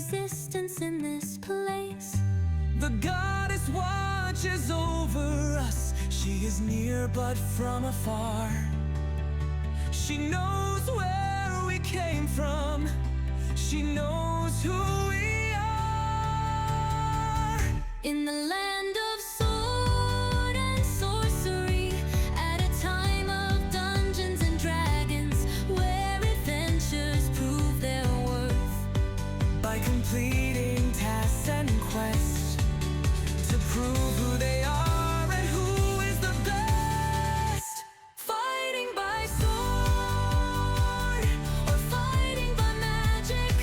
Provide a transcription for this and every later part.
existence in this place. The goddess watches over us. She is near but from afar. She knows where we came from. She knows who we are. In the land of sword and sorcery, at a time of dungeons and dragons, where adventures prove their worth. By completing tasks and quests to prove who they are and who is the best. Fighting by sword or fighting by magic.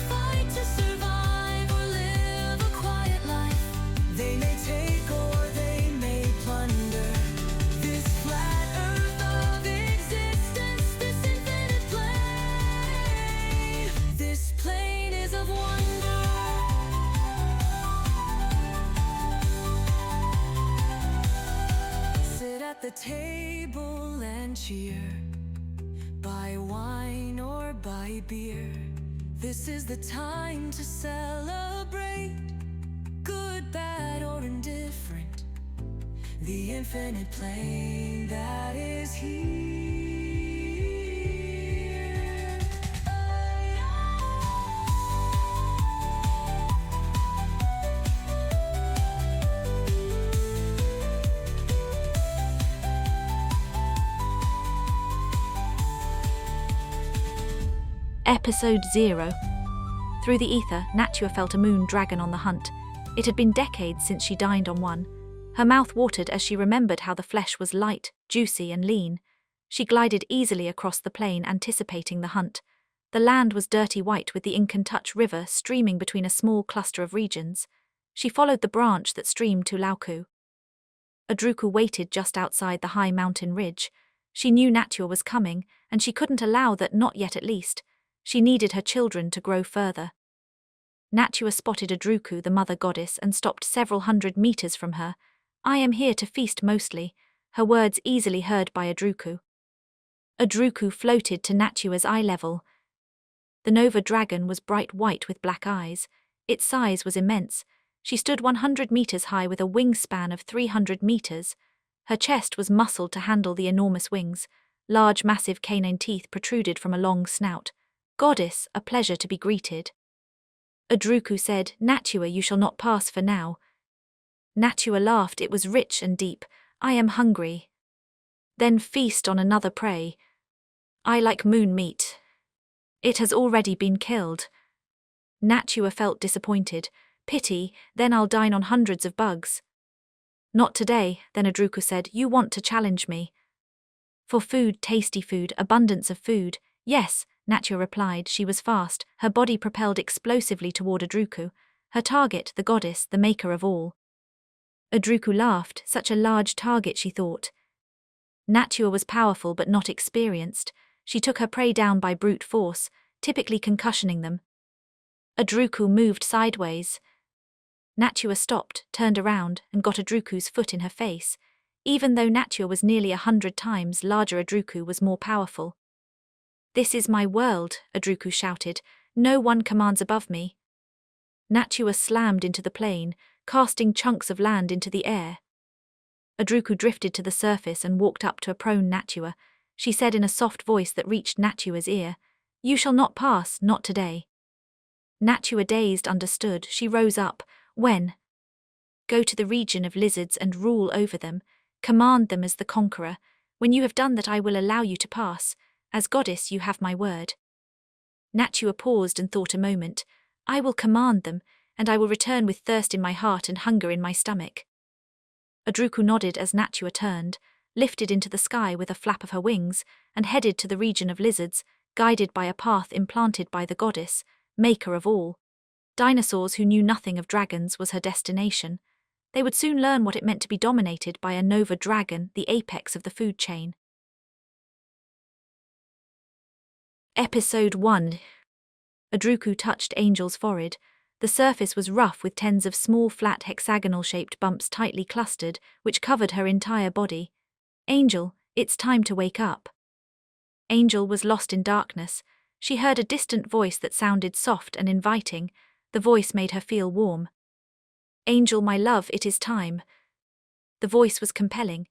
Fight to survive or live a quiet life. They may take or they may plunder this flat earth of existence, this infinite plane. This plane is of wonder. Sit at the table and cheer, by wine or by beer. This is the time to celebrate, good, bad, or indifferent. The infinite plane that is here. Episode 0. Through the ether, Natua felt a moon dragon on the hunt. It had been decades since she dined on one. Her mouth watered as she remembered how the flesh was light, juicy, and lean. She glided easily across the plain, anticipating the hunt. The land was dirty white with the Incan-Touch River streaming between a small cluster of regions. She followed the branch that streamed to Lauku. Adruku waited just outside the high mountain ridge. She knew Natua was coming, and she couldn't allow that, not yet at least. She needed her children to grow further. Natua spotted Adruku, the mother goddess, and stopped several hundred meters from her. "I am here to feast mostly," her words easily heard by Adruku. Adruku floated to Natua's eye level. The Nova dragon was bright white with black eyes. Its size was immense. She stood 100 meters high with a wingspan of 300 meters. Her chest was muscled to handle the enormous wings. Large, massive canine teeth protruded from a long snout. "Goddess, a pleasure to be greeted." Adruku said, "Natua, you shall not pass for now." Natua laughed. It was rich and deep. "I am hungry." "Then feast on another prey." "I like moon meat." "It has already been killed." Natua felt disappointed. "Pity, then I'll dine on hundreds of bugs." "Not today," then Adruku said. "You want to challenge me." "For food, tasty food, abundance of food." "Yes," Natua replied. She was fast. Her body propelled explosively toward Adruku. Her target, the goddess, the maker of all. Adruku laughed. Such a large target, she thought. Natua was powerful but not experienced. She took her prey down by brute force, typically concussioning them. Adruku moved sideways. Natua stopped, turned around, and got Adruku's foot in her face. Even though Natua was nearly 100 times larger, Adruku was more powerful. "This is my world," Adruku shouted. "No one commands above me." Natua slammed into the plain, casting chunks of land into the air. Adruku drifted to the surface and walked up to a prone Natua. She said in a soft voice that reached Natua's ear, "You shall not pass, not today." Natua, dazed, understood. She rose up. "When?" "Go to the region of lizards and rule over them. Command them as the conqueror. When you have done that, I will allow you to pass. As goddess, you have my word." Natua paused and thought a moment. "I will command them, and I will return with thirst in my heart and hunger in my stomach." Adruku nodded as Natua turned, lifted into the sky with a flap of her wings, and headed to the region of lizards, guided by a path implanted by the goddess, maker of all. Dinosaurs who knew nothing of dragons was her destination. They would soon learn what it meant to be dominated by a Nova dragon, the apex of the food chain. Episode 1. Adruku touched Angel's forehead. The surface was rough with tens of small, flat, hexagonal-shaped bumps tightly clustered, which covered her entire body. "Angel, it's time to wake up." Angel was lost in darkness. She heard a distant voice that sounded soft and inviting. The voice made her feel warm. "Angel, my love, it is time." The voice was compelling.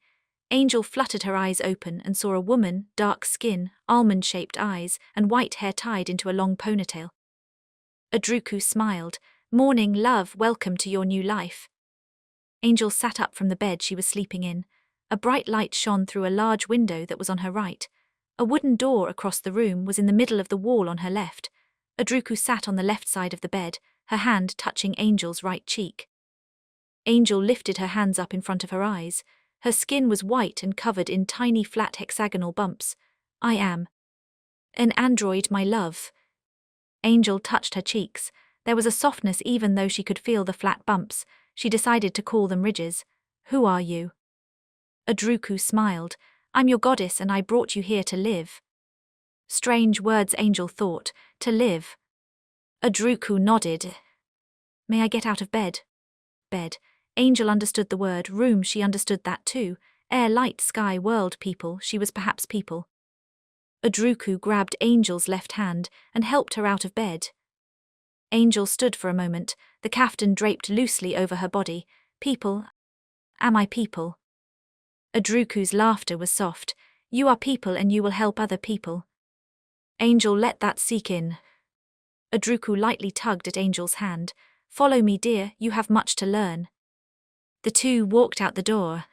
Angel fluttered her eyes open and saw a woman, dark skin, almond-shaped eyes, and white hair tied into a long ponytail. Adruku smiled. "Morning, love, welcome to your new life." Angel sat up from the bed she was sleeping in. A bright light shone through a large window that was on her right. A wooden door across the room was in the middle of the wall on her left. Adruku sat on the left side of the bed, her hand touching Angel's right cheek. Angel lifted her hands up in front of her eyes. Her skin was white and covered in tiny flat hexagonal bumps. "I am an android, my love." Angel touched her cheeks. There was a softness even though she could feel the flat bumps. She decided to call them ridges. "Who are you?" Adruku smiled. "I'm your goddess and I brought you here to live." Strange words, Angel thought. To live. Adruku nodded. "May I get out of bed?" Bed. Angel understood the word. Room, she understood that too. Air, light, sky, world, people, she was perhaps people. Adruku grabbed Angel's left hand and helped her out of bed. Angel stood for a moment, the caftan draped loosely over her body. "People? Am I people?" Adruku's laughter was soft. "You are people and you will help other people." Angel let that sink in. Adruku lightly tugged at Angel's hand. "Follow me, dear, you have much to learn." The two walked out the door.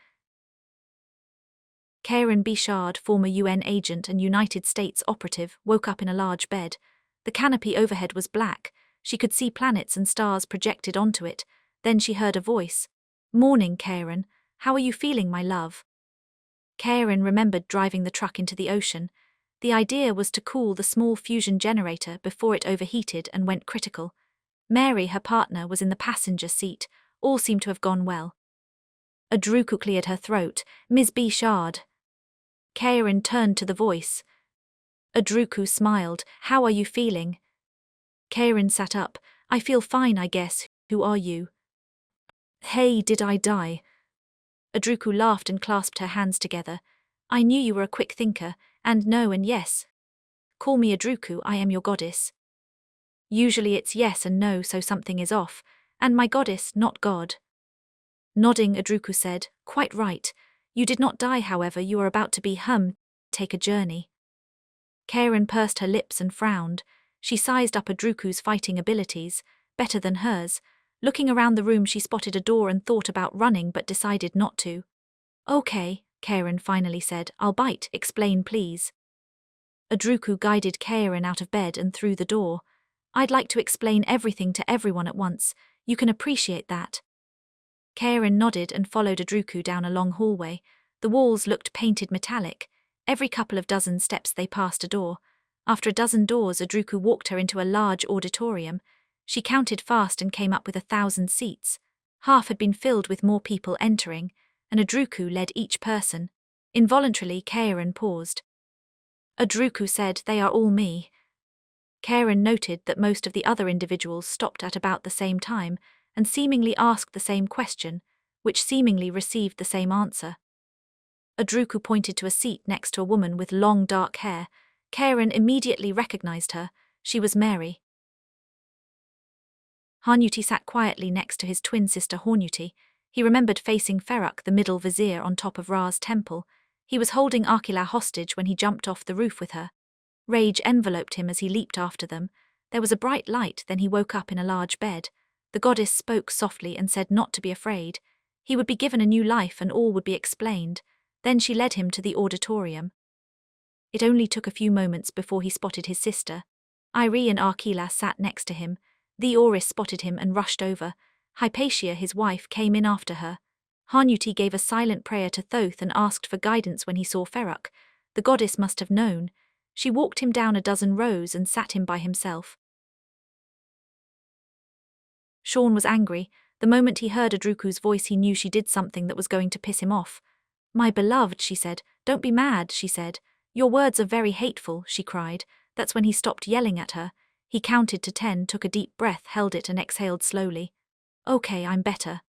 Karen Bichard, former UN agent and United States operative, woke up in a large bed. The canopy overhead was black. She could see planets and stars projected onto it. Then she heard a voice. "Morning, Karen. How are you feeling, my love?" Karen remembered driving the truck into the ocean. The idea was to cool the small fusion generator before it overheated and went critical. Mary, her partner, was in the passenger seat. All seemed to have gone well. Adruku cleared her throat. "Ms. Bichard." Karen turned to the voice. Adruku smiled. "How are you feeling?" Karen sat up. "I feel fine, I guess. Who are you?" "Hey, did I die?" Adruku laughed and clasped her hands together. "I knew you were a quick thinker, and no and yes. Call me Adruku, I am your goddess." "Usually it's yes and no, so something is off. And my goddess, not God." Nodding, Adruku said, "Quite right. You did not die, however, you are about to be take a journey." Karen pursed her lips and frowned. She sized up Adruku's fighting abilities, better than hers. Looking around the room, she spotted a door and thought about running but decided not to. "Okay," Karen finally said, "I'll bite, explain please." Adruku guided Karen out of bed and through the door. "I'd like to explain everything to everyone at once. You can appreciate that." Karen nodded and followed Adruku down a long hallway. The walls looked painted metallic. Every couple of dozen steps they passed a door. After a dozen doors, Adruku walked her into a large auditorium. She counted fast and came up with 1,000 seats. Half had been filled with more people entering, and Adruku led each person. Involuntarily, Karen paused. Adruku said, "They are all me." Karen noted that most of the other individuals stopped at about the same time and seemingly asked the same question, which seemingly received the same answer. Adruku pointed to a seat next to a woman with long dark hair. Karen immediately recognized her. She was Mary. Harnuti sat quietly next to his twin sister Hornuti. He remembered facing Ferruk, the middle vizier, on top of Ra's temple. He was holding Arkila hostage when he jumped off the roof with her. Rage enveloped him as he leaped after them. There was a bright light, then he woke up in a large bed. The goddess spoke softly and said not to be afraid. He would be given a new life and all would be explained. Then she led him to the auditorium. It only took a few moments before he spotted his sister. Irie and Arkila sat next to him. The Oris spotted him and rushed over. Hypatia, his wife, came in after her. Harnuti gave a silent prayer to Thoth and asked for guidance when he saw Ferruk. The goddess must have known. She walked him down a dozen rows and sat him by himself. Sean was angry. The moment he heard Adruku's voice, he knew she did something that was going to piss him off. "My beloved," she said. "Don't be mad," she said. "Your words are very hateful," she cried. That's when he stopped yelling at her. He counted to 10, took a deep breath, held it and exhaled slowly. "Okay, I'm better."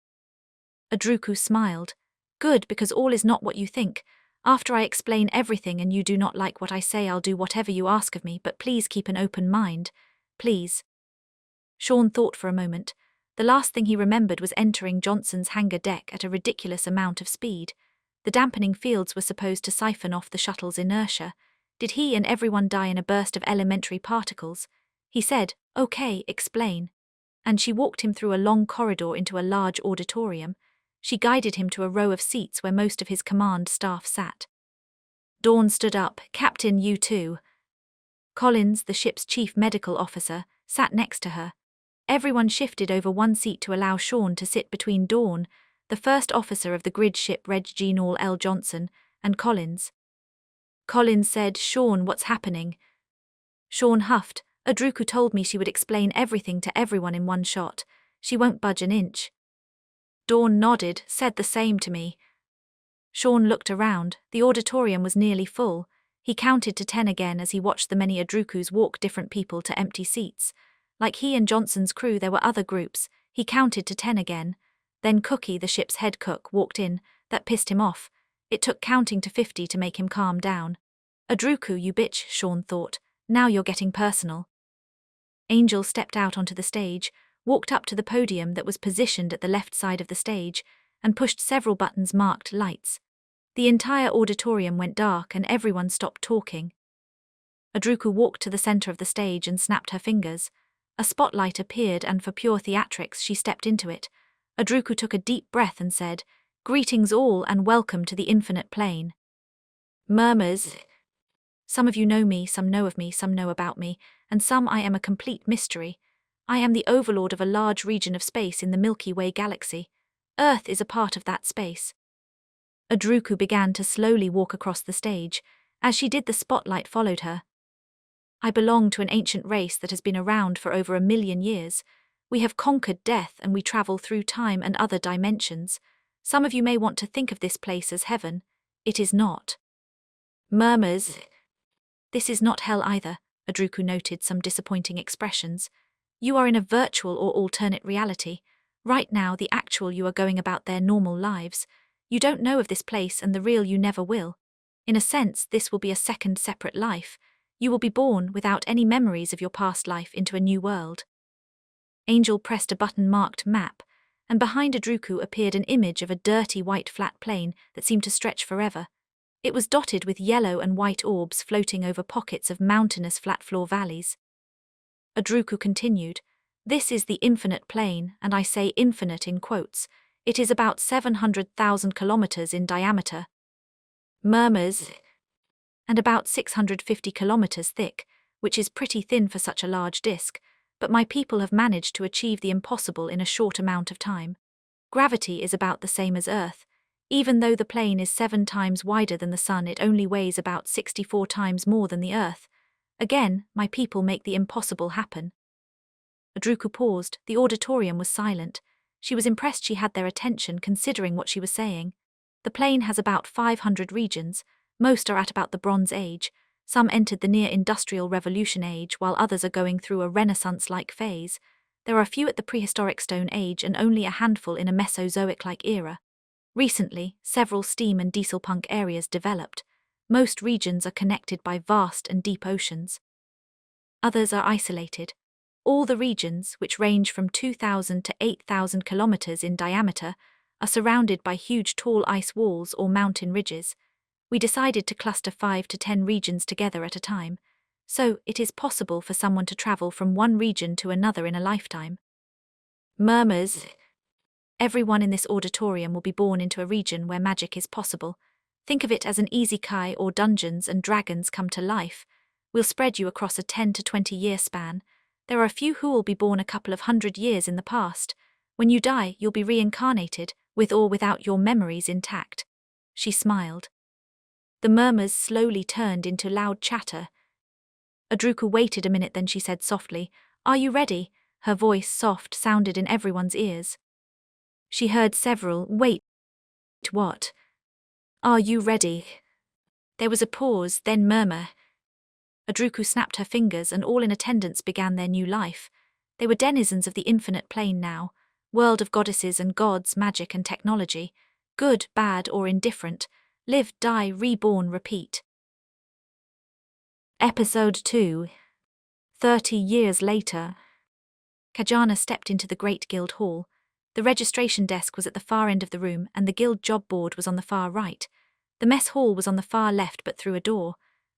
Adruku smiled. "Good, because all is not what you think. After I explain everything and you do not like what I say, I'll do whatever you ask of me, but please keep an open mind. Please. Sean thought for a moment. The last thing he remembered was entering Johnson's hangar deck at a ridiculous amount of speed. The dampening fields were supposed to siphon off the shuttle's inertia. Did he and everyone die in a burst of elementary particles? He said, "Okay, explain." And she walked him through a long corridor into a large auditorium. She guided him to a row of seats where most of his command staff sat. Dawn stood up. "Captain, you too." Collins, the ship's chief medical officer, sat next to her. Everyone shifted over one seat to allow Sean to sit between Dawn, the first officer of the grid ship Reg Jean L. Johnson, and Collins. Collins said, "Sean, what's happening?" Sean huffed. "Adruku told me she would explain everything to everyone in one shot. She won't budge an inch." Dawn nodded, "Said the same to me." Sean looked around. The auditorium was nearly full. He counted to 10 again as he watched the many Adrukus walk different people to empty seats. Like he and Johnson's crew, there were other groups. He counted to 10 again. Then Cookie, the ship's head cook, walked in. That pissed him off. It took counting to 50 to make him calm down. "Adruku, you bitch," Sean thought. "Now you're getting personal." Angel stepped out onto the stage, walked up to the podium that was positioned at the left side of the stage, and pushed several buttons marked lights. The entire auditorium went dark and everyone stopped talking. Adruku walked to the center of the stage and snapped her fingers. A spotlight appeared and for pure theatrics she stepped into it. Adruku took a deep breath and said, "Greetings all and welcome to the infinite plane." Murmurs. "Some of you know me, some know of me, some know about me, and some I am a complete mystery. I am the overlord of a large region of space in the Milky Way galaxy. Earth is a part of that space." Adruku began to slowly walk across the stage. As she did, the spotlight followed her. "I belong to an ancient race that has been around for over 1,000,000 years. We have conquered death and we travel through time and other dimensions. Some of you may want to think of this place as heaven. It is not." Murmurs. "This is not hell either," Adruku noted some disappointing expressions. "You are in a virtual or alternate reality. Right now, the actual you are going about their normal lives. You don't know of this place and the real you never will. In a sense, this will be a second separate life. You will be born without any memories of your past life into a new world." Angel pressed a button marked map, and behind Adruku appeared an image of a dirty white flat plane that seemed to stretch forever. It was dotted with yellow and white orbs floating over pockets of mountainous flat-floor valleys. Adruku continued, "This is the infinite plane, and I say infinite in quotes. It is about 700,000 kilometers in diameter." Murmurs. "And about 650 kilometers thick, which is pretty thin for such a large disk, but my people have managed to achieve the impossible in a short amount of time. Gravity is about the same as Earth. Even though the plane is 7 times wider than the Sun, it only weighs about 64 times more than the Earth. Again, my people make the impossible happen." Adruku paused. The auditorium was silent. She was impressed she had their attention considering what she was saying. The plane has about 500 regions. Most are at about the Bronze Age. Some entered the near-industrial revolution age, while others are going through a Renaissance-like phase. There are a few at the prehistoric Stone Age and only a handful in a Mesozoic-like era. Recently, several steam and dieselpunk areas developed. Most regions are connected by vast and deep oceans. Others are isolated. All the regions, which range from 2,000 to 8,000 kilometers in diameter, are surrounded by huge tall ice walls or mountain ridges. We decided to cluster 5 to 10 regions together at a time, so it is possible for someone to travel from one region to another in a lifetime." Murmurs. "Everyone in this auditorium will be born into a region where magic is possible. Think of it as an Isekai or Dungeons and Dragons come to life. We'll spread you across a 10 to 20 year span. There are a few who will be born a couple of 100 years in the past. When you die, you'll be reincarnated, with or without your memories intact." She smiled. The murmurs slowly turned into loud chatter. Adruku waited a minute, then she said softly, "Are you ready?" Her voice, soft, sounded in everyone's ears. She heard several, "Wait, what? Are you ready?" There was a pause, then murmur. Adruku snapped her fingers and all in attendance began their new life. They were denizens of the infinite plane now, world of goddesses and gods, magic and technology. Good, bad, or indifferent, Live, die, reborn, repeat. Episode 2. 30 years later. Kajana stepped into the great guild hall. The registration desk was at the far end of the room, and the guild job board was on the far right. The mess hall was on the far left, but through a door.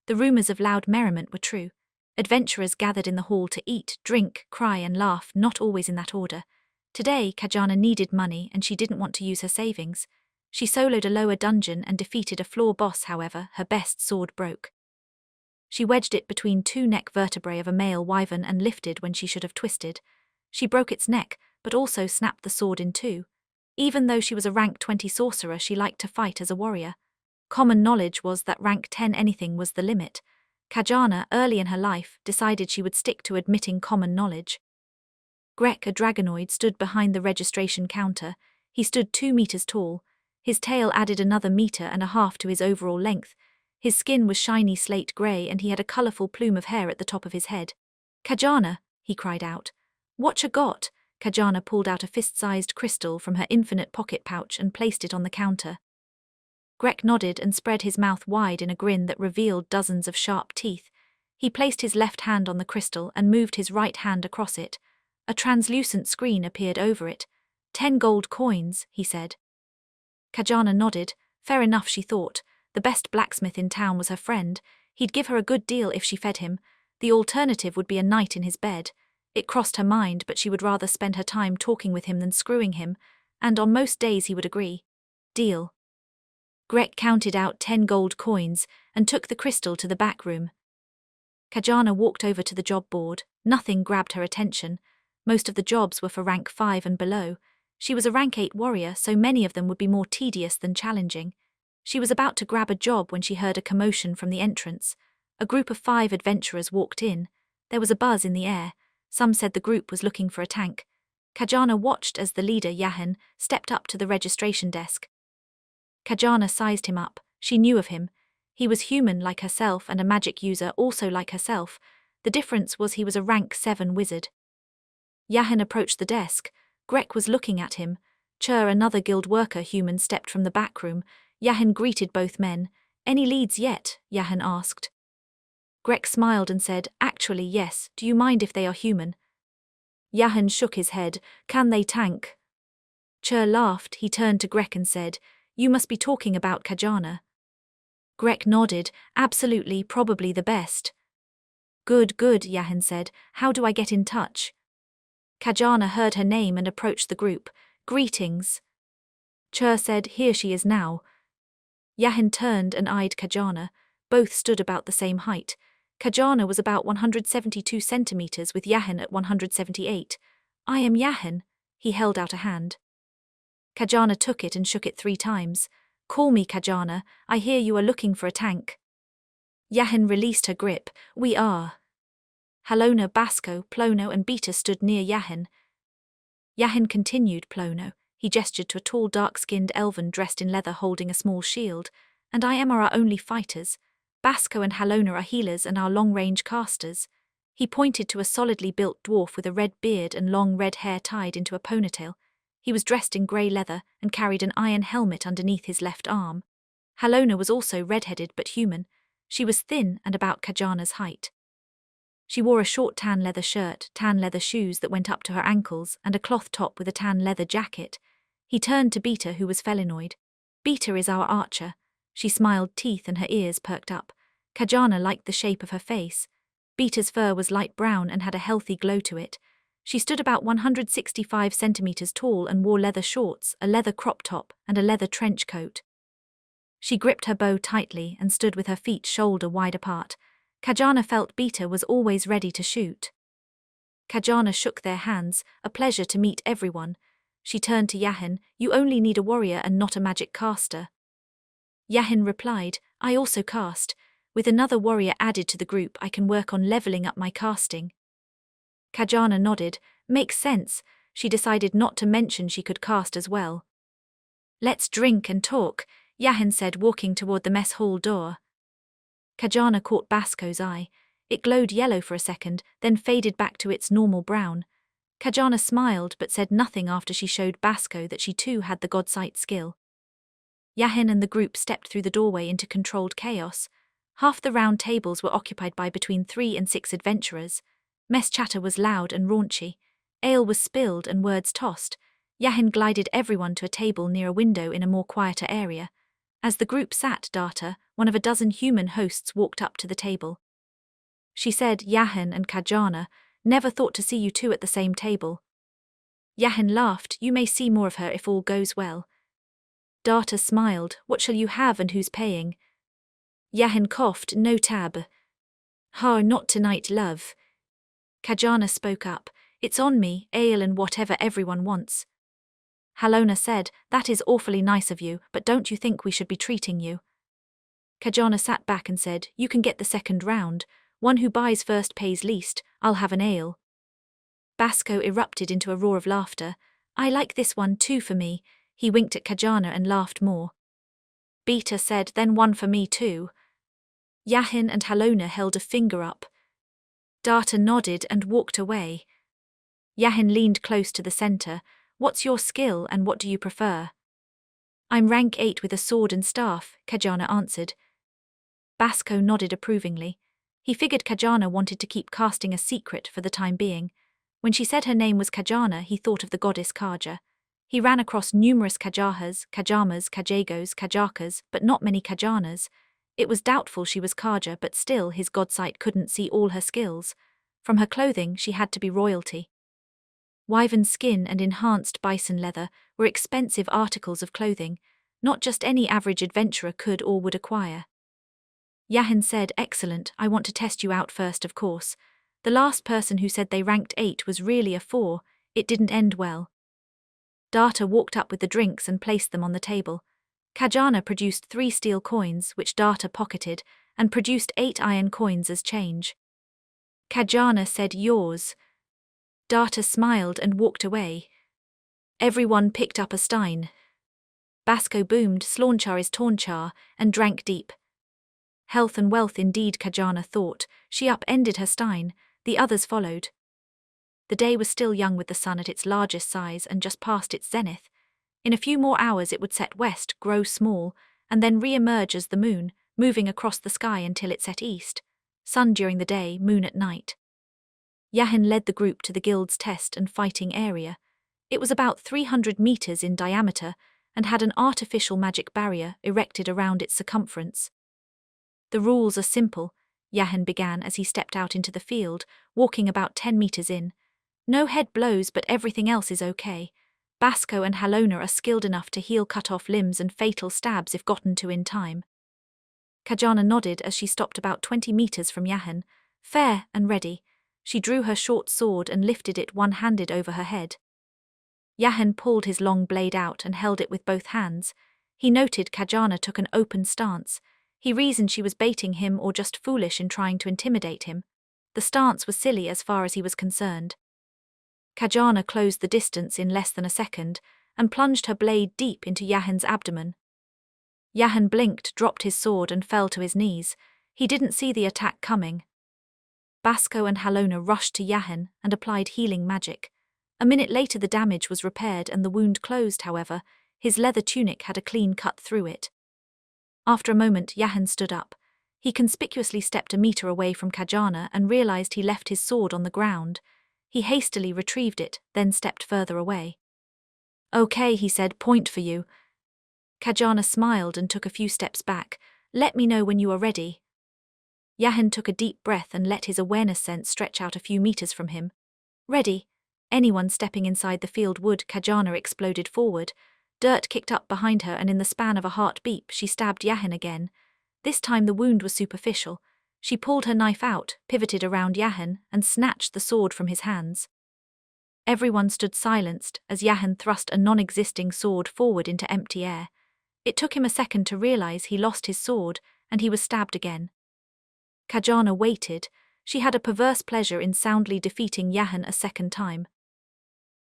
The rumors of loud merriment were true. Adventurers gathered in the hall to eat, drink, cry, and laugh, not always in that order. Today, Kajana needed money, and she didn't want to use her savings. She soloed a lower dungeon and defeated a floor boss. However, her best sword broke. She wedged it between two neck vertebrae of a male wyvern and lifted when she should have twisted. She broke its neck, but also snapped the sword in two. Even though she was a rank 20 sorcerer, she liked to fight as a warrior. Common knowledge was that rank 10 anything was the limit. Kajana, early in her life, decided she would stick to admitting common knowledge. Grek, a dragonoid, stood behind the registration counter. He stood 2 meters tall. His tail added another 1.5 meters to his overall length. His skin was shiny slate grey, and he had a colourful plume of hair at the top of his head. "Kajana," he cried out. "What you got?" Kajana pulled out a fist-sized crystal from her infinite pocket pouch and placed it on the counter. Grek nodded and spread his mouth wide in a grin that revealed dozens of sharp teeth. He placed his left hand on the crystal and moved his right hand across it. A translucent screen appeared over it. 10 gold coins, he said. Kajana nodded. Fair enough, she thought. The best blacksmith in town was her friend. He'd give her a good deal if she fed him. The alternative would be a night in his bed. It crossed her mind, but she would rather spend her time talking with him than screwing him, and on most days he would agree. Deal. Grek counted out 10 gold coins and took the crystal to the back room. Kajana walked over to the job board. Nothing grabbed her attention. Most of the jobs were for rank 5 and below. She was a rank 8 warrior, so many of them would be more tedious than challenging. She was about to grab a job when she heard a commotion from the entrance. A group of 5 adventurers walked in. There was a buzz in the air. Some said the group was looking for a tank. Kajana watched as the leader, Yahan, stepped up to the registration desk. Kajana sized him up. She knew of him. He was human like herself and a magic user also like herself. The difference was he was a rank 7 wizard. Yahan approached the desk. Grek was looking at him. Chur, another guild worker human, stepped from the back room. Yahan greeted both men. "Any leads yet?" Yahan asked. Grek smiled and said, "Actually, yes. Do you mind if they are human?" Yahan shook his head. "Can they tank?" Chur laughed. He turned to Grek and said, "You must be talking about Kajana." Grek nodded. "Absolutely, probably the best." Good, Yahan said. "How do I get in touch?" Kajana heard her name and approached the group. "Greetings." Chur said, "Here she is now." Yahan turned and eyed Kajana. Both stood about the same height. Kajana was about 172 centimeters with Yahan at 178. "I am Yahan." He held out a hand. Kajana took it and shook it 3 times. "Call me Kajana. I hear you are looking for a tank." Yahan released her grip. "We are." Halona, Basco, Plono and Beta stood near Yahan. Yahan continued. "Plono." He gestured to a tall dark-skinned elven dressed in leather holding a small shield. "And I am our only fighters. Basco and Halona are healers and our long-range casters." He pointed to a solidly built dwarf with a red beard and long red hair tied into a ponytail. He was dressed in grey leather and carried an iron helmet underneath his left arm. Halona was also red-headed but human. She was thin and about Kajana's height. She wore a short tan leather shirt, tan leather shoes that went up to her ankles, and a cloth top with a tan leather jacket. He turned to Beta, who was felinoid. "Beta is our archer." She smiled, teeth and her ears perked up. Kajana liked the shape of her face. Beta's fur was light brown and had a healthy glow to it. She stood about 165 centimeters tall and wore leather shorts, a leather crop top, and a leather trench coat. She gripped her bow tightly and stood with her feet shoulder wide apart. Kajana felt Beta was always ready to shoot. Kajana shook their hands. "A pleasure to meet everyone." She turned to Yahan. "You only need a warrior and not a magic caster." Yahan replied, "I also cast. With another warrior added to the group, I can work on leveling up my casting." Kajana nodded. "Makes sense." She decided not to mention she could cast as well. "Let's drink and talk," Yahan said, walking toward the mess hall door. Kajana caught Basco's eye. It glowed yellow for a second, then faded back to its normal brown. Kajana smiled but said nothing after she showed Basco that she too had the godsight skill. Yahin and the group stepped through the doorway into controlled chaos. Half the round tables were occupied by between 3 and 6 adventurers. Mess chatter was loud and raunchy. Ale was spilled and words tossed. Yahin glided everyone to a table near a window in a more quieter area. As the group sat, Data, one of a dozen human hosts, walked up to the table. She said, "Yahin and Kajana, never thought to see you two at the same table." Yahin laughed. "You may see more of her if all goes well." Data smiled. "What shall you have and who's paying?" Yahin coughed. "No tab." "Ha, not tonight, love." Kajana spoke up. "It's on me, ale and whatever everyone wants." Halona said, "That is awfully nice of you, but don't you think we should be treating you?" Kajana sat back and said, "You can get the second round. One who buys first pays least. I'll have an ale." Basco erupted into a roar of laughter. "I like this one too for me." He winked at Kajana and laughed more. Beta said, "Then one for me too." Yahin and Halona held a finger up. Data nodded and walked away. Yahin leaned close to the center. "What's your skill and what do you prefer?" "I'm rank 8 with a sword and staff," Kajana answered. Basco nodded approvingly. He figured Kajana wanted to keep casting a secret for the time being. When she said her name was Kajana, he thought of the goddess Kaja. He ran across numerous Kajahas, Kajamas, Kajagos, Kajakas, but not many Kajanas. It was doubtful she was Kaja, but still his godsight couldn't see all her skills. From her clothing, she had to be royalty. Wyvern skin and enhanced bison leather were expensive articles of clothing, not just any average adventurer could or would acquire. Yahin said, "Excellent, I want to test you out first, of course. The last person who said they ranked 8 was really a 4, it didn't end well." Data walked up with the drinks and placed them on the table. Kajana produced 3 steel coins, which Data pocketed, and produced 8 iron coins as change. Kajana said, "Yours." Data smiled and walked away. Everyone picked up a stein. Basco boomed, "Slaunchar is Taunchar," and drank deep. Health and wealth indeed, Kajana thought. She upended her stein. The others followed. The day was still young with the sun at its largest size and just past its zenith. In a few more hours it would set west, grow small, and then re-emerge as the moon, moving across the sky until it set east. Sun during the day, moon at night. Yahin led the group to the guild's test and fighting area. It was about 300 meters in diameter and had an artificial magic barrier erected around its circumference. "The rules are simple," Yahin began as he stepped out into the field, walking about 10 meters in. "No head blows, but everything else is okay. Basco and Halona are skilled enough to heal cut-off limbs and fatal stabs if gotten to in time." Kajana nodded as she stopped about 20 meters from Yahin. "Fair and ready." She drew her short sword and lifted it one-handed over her head. Yahin pulled his long blade out and held it with both hands. He noted Kajana took an open stance. He reasoned she was baiting him or just foolish in trying to intimidate him. The stance was silly as far as he was concerned. Kajana closed the distance in less than a second and plunged her blade deep into Yahin's abdomen. Yahin blinked, dropped his sword and fell to his knees. He didn't see the attack coming. Basco and Halona rushed to Yahin and applied healing magic. A minute later the damage was repaired and the wound closed, however. His leather tunic had a clean cut through it. After a moment, Yahin stood up. He conspicuously stepped a meter away from Kajana and realized he left his sword on the ground. He hastily retrieved it, then stepped further away. "Okay," he said, "point for you." Kajana smiled and took a few steps back. "Let me know when you are ready." Yahin took a deep breath and let his awareness sense stretch out a few meters from him. "Ready." Anyone stepping inside the field would. Kajana exploded forward. Dirt kicked up behind her and in the span of a heartbeat she stabbed Yahin again. This time the wound was superficial. She pulled her knife out, pivoted around Yahin, and snatched the sword from his hands. Everyone stood silenced as Yahin thrust a non-existing sword forward into empty air. It took him a second to realize he lost his sword, and he was stabbed again. Kajana waited. She had a perverse pleasure in soundly defeating Yahin a second time.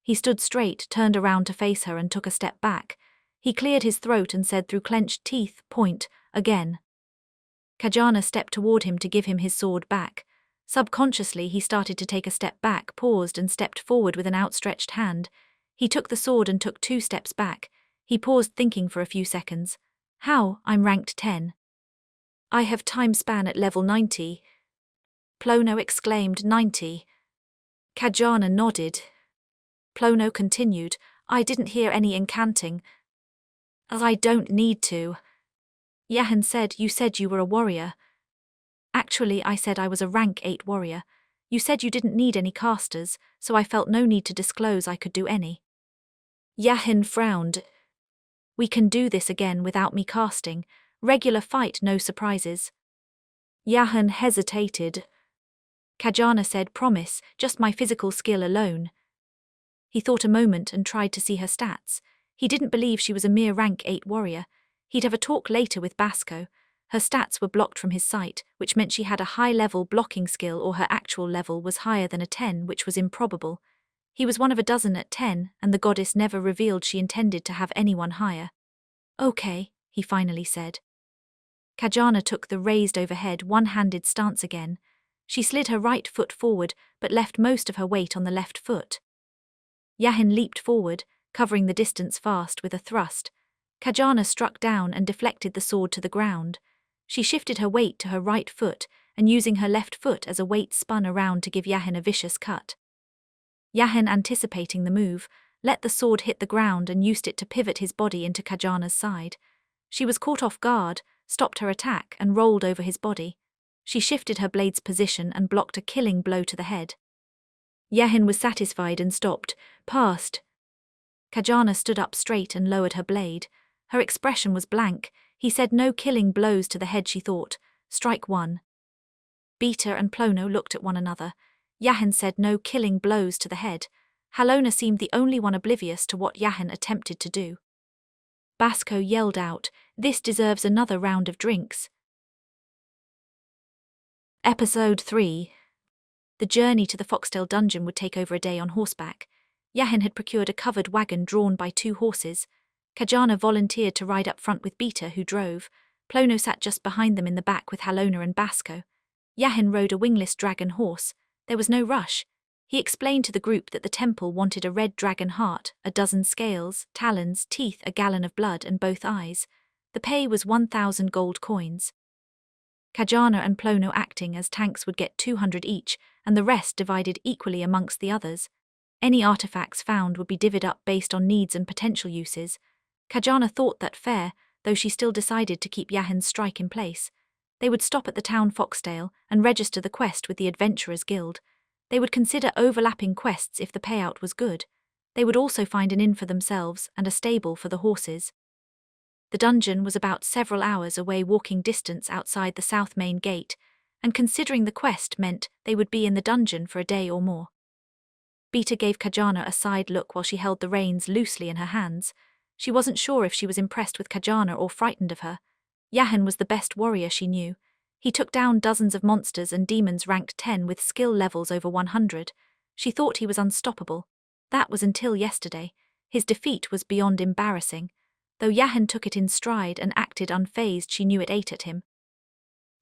He stood straight, turned around to face her and took a step back. He cleared his throat and said through clenched teeth, "Point, again." Kajana stepped toward him to give him his sword back. Subconsciously he started to take a step back, paused and stepped forward with an outstretched hand. He took the sword and took 2 steps back. He paused thinking for a few seconds. How? I'm ranked 10. I have time span at level 90. Plono exclaimed 90. Kajana nodded. Plono continued, I didn't hear any incanting. I don't need to. Yahan said, you said you were a warrior. Actually, I said I was a rank 8 warrior. You said you didn't need any casters, so I felt no need to disclose I could do any. Yahin frowned. We can do this again without me casting. Regular fight, no surprises. Yahan hesitated. Kajana said, promise, just my physical skill alone. He thought a moment and tried to see her stats. He didn't believe she was a mere rank 8 warrior. He'd have a talk later with Basco. Her stats were blocked from his sight, which meant she had a high-level blocking skill or her actual level was higher than a 10, which was improbable. He was one of a dozen at 10, and the goddess never revealed she intended to have anyone higher. Okay, he finally said. Kajana took the raised overhead one-handed stance again. She slid her right foot forward, but left most of her weight on the left foot. Yahin leaped forward, covering the distance fast with a thrust. Kajana struck down and deflected the sword to the ground. She shifted her weight to her right foot, and using her left foot as a weight spun around to give Yahin a vicious cut. Yahin, anticipating the move, let the sword hit the ground and used it to pivot his body into Kajana's side. She was caught off guard, stopped her attack, and rolled over his body. She shifted her blade's position and blocked a killing blow to the head. Yahin was satisfied and stopped, passed. Kajana stood up straight and lowered her blade. Her expression was blank. He said no killing blows to the head, she thought. Strike one. Beta and Plono looked at one another. Yahin said no killing blows to the head. Halona seemed the only one oblivious to what Yahin attempted to do. Basco yelled out, this deserves another round of drinks. Episode 3. The journey to the Foxtail dungeon would take over a day on horseback. Yahin had procured a covered wagon drawn by 2 horses. Kajana volunteered to ride up front with Beta, who drove. Plono sat just behind them in the back with Halona and Basco. Yahin rode a wingless dragon horse. There was no rush. He explained to the group that the temple wanted a red dragon heart, a dozen scales, talons, teeth, a gallon of blood, and both eyes. The pay was 1,000 gold coins. Kajana and Plono acting as tanks would get 200 each, and the rest divided equally amongst the others. Any artifacts found would be divvied up based on needs and potential uses. Kajana thought that fair, though she still decided to keep Yahin's strike in place. They would stop at the town Foxtail and register the quest with the Adventurers Guild. They would consider overlapping quests if the payout was good. They would also find an inn for themselves and a stable for the horses. The dungeon was about several hours away walking distance outside the south main gate, and considering the quest meant they would be in the dungeon for a day or more. Beta gave Kajana a side look while she held the reins loosely in her hands. She wasn't sure if she was impressed with Kajana or frightened of her. Yahin was the best warrior she knew. He took down dozens of monsters and demons ranked 10 with skill levels over 100. She thought he was unstoppable. That was until yesterday. His defeat was beyond embarrassing. Though Yahin took it in stride and acted unfazed, she knew it ate at him.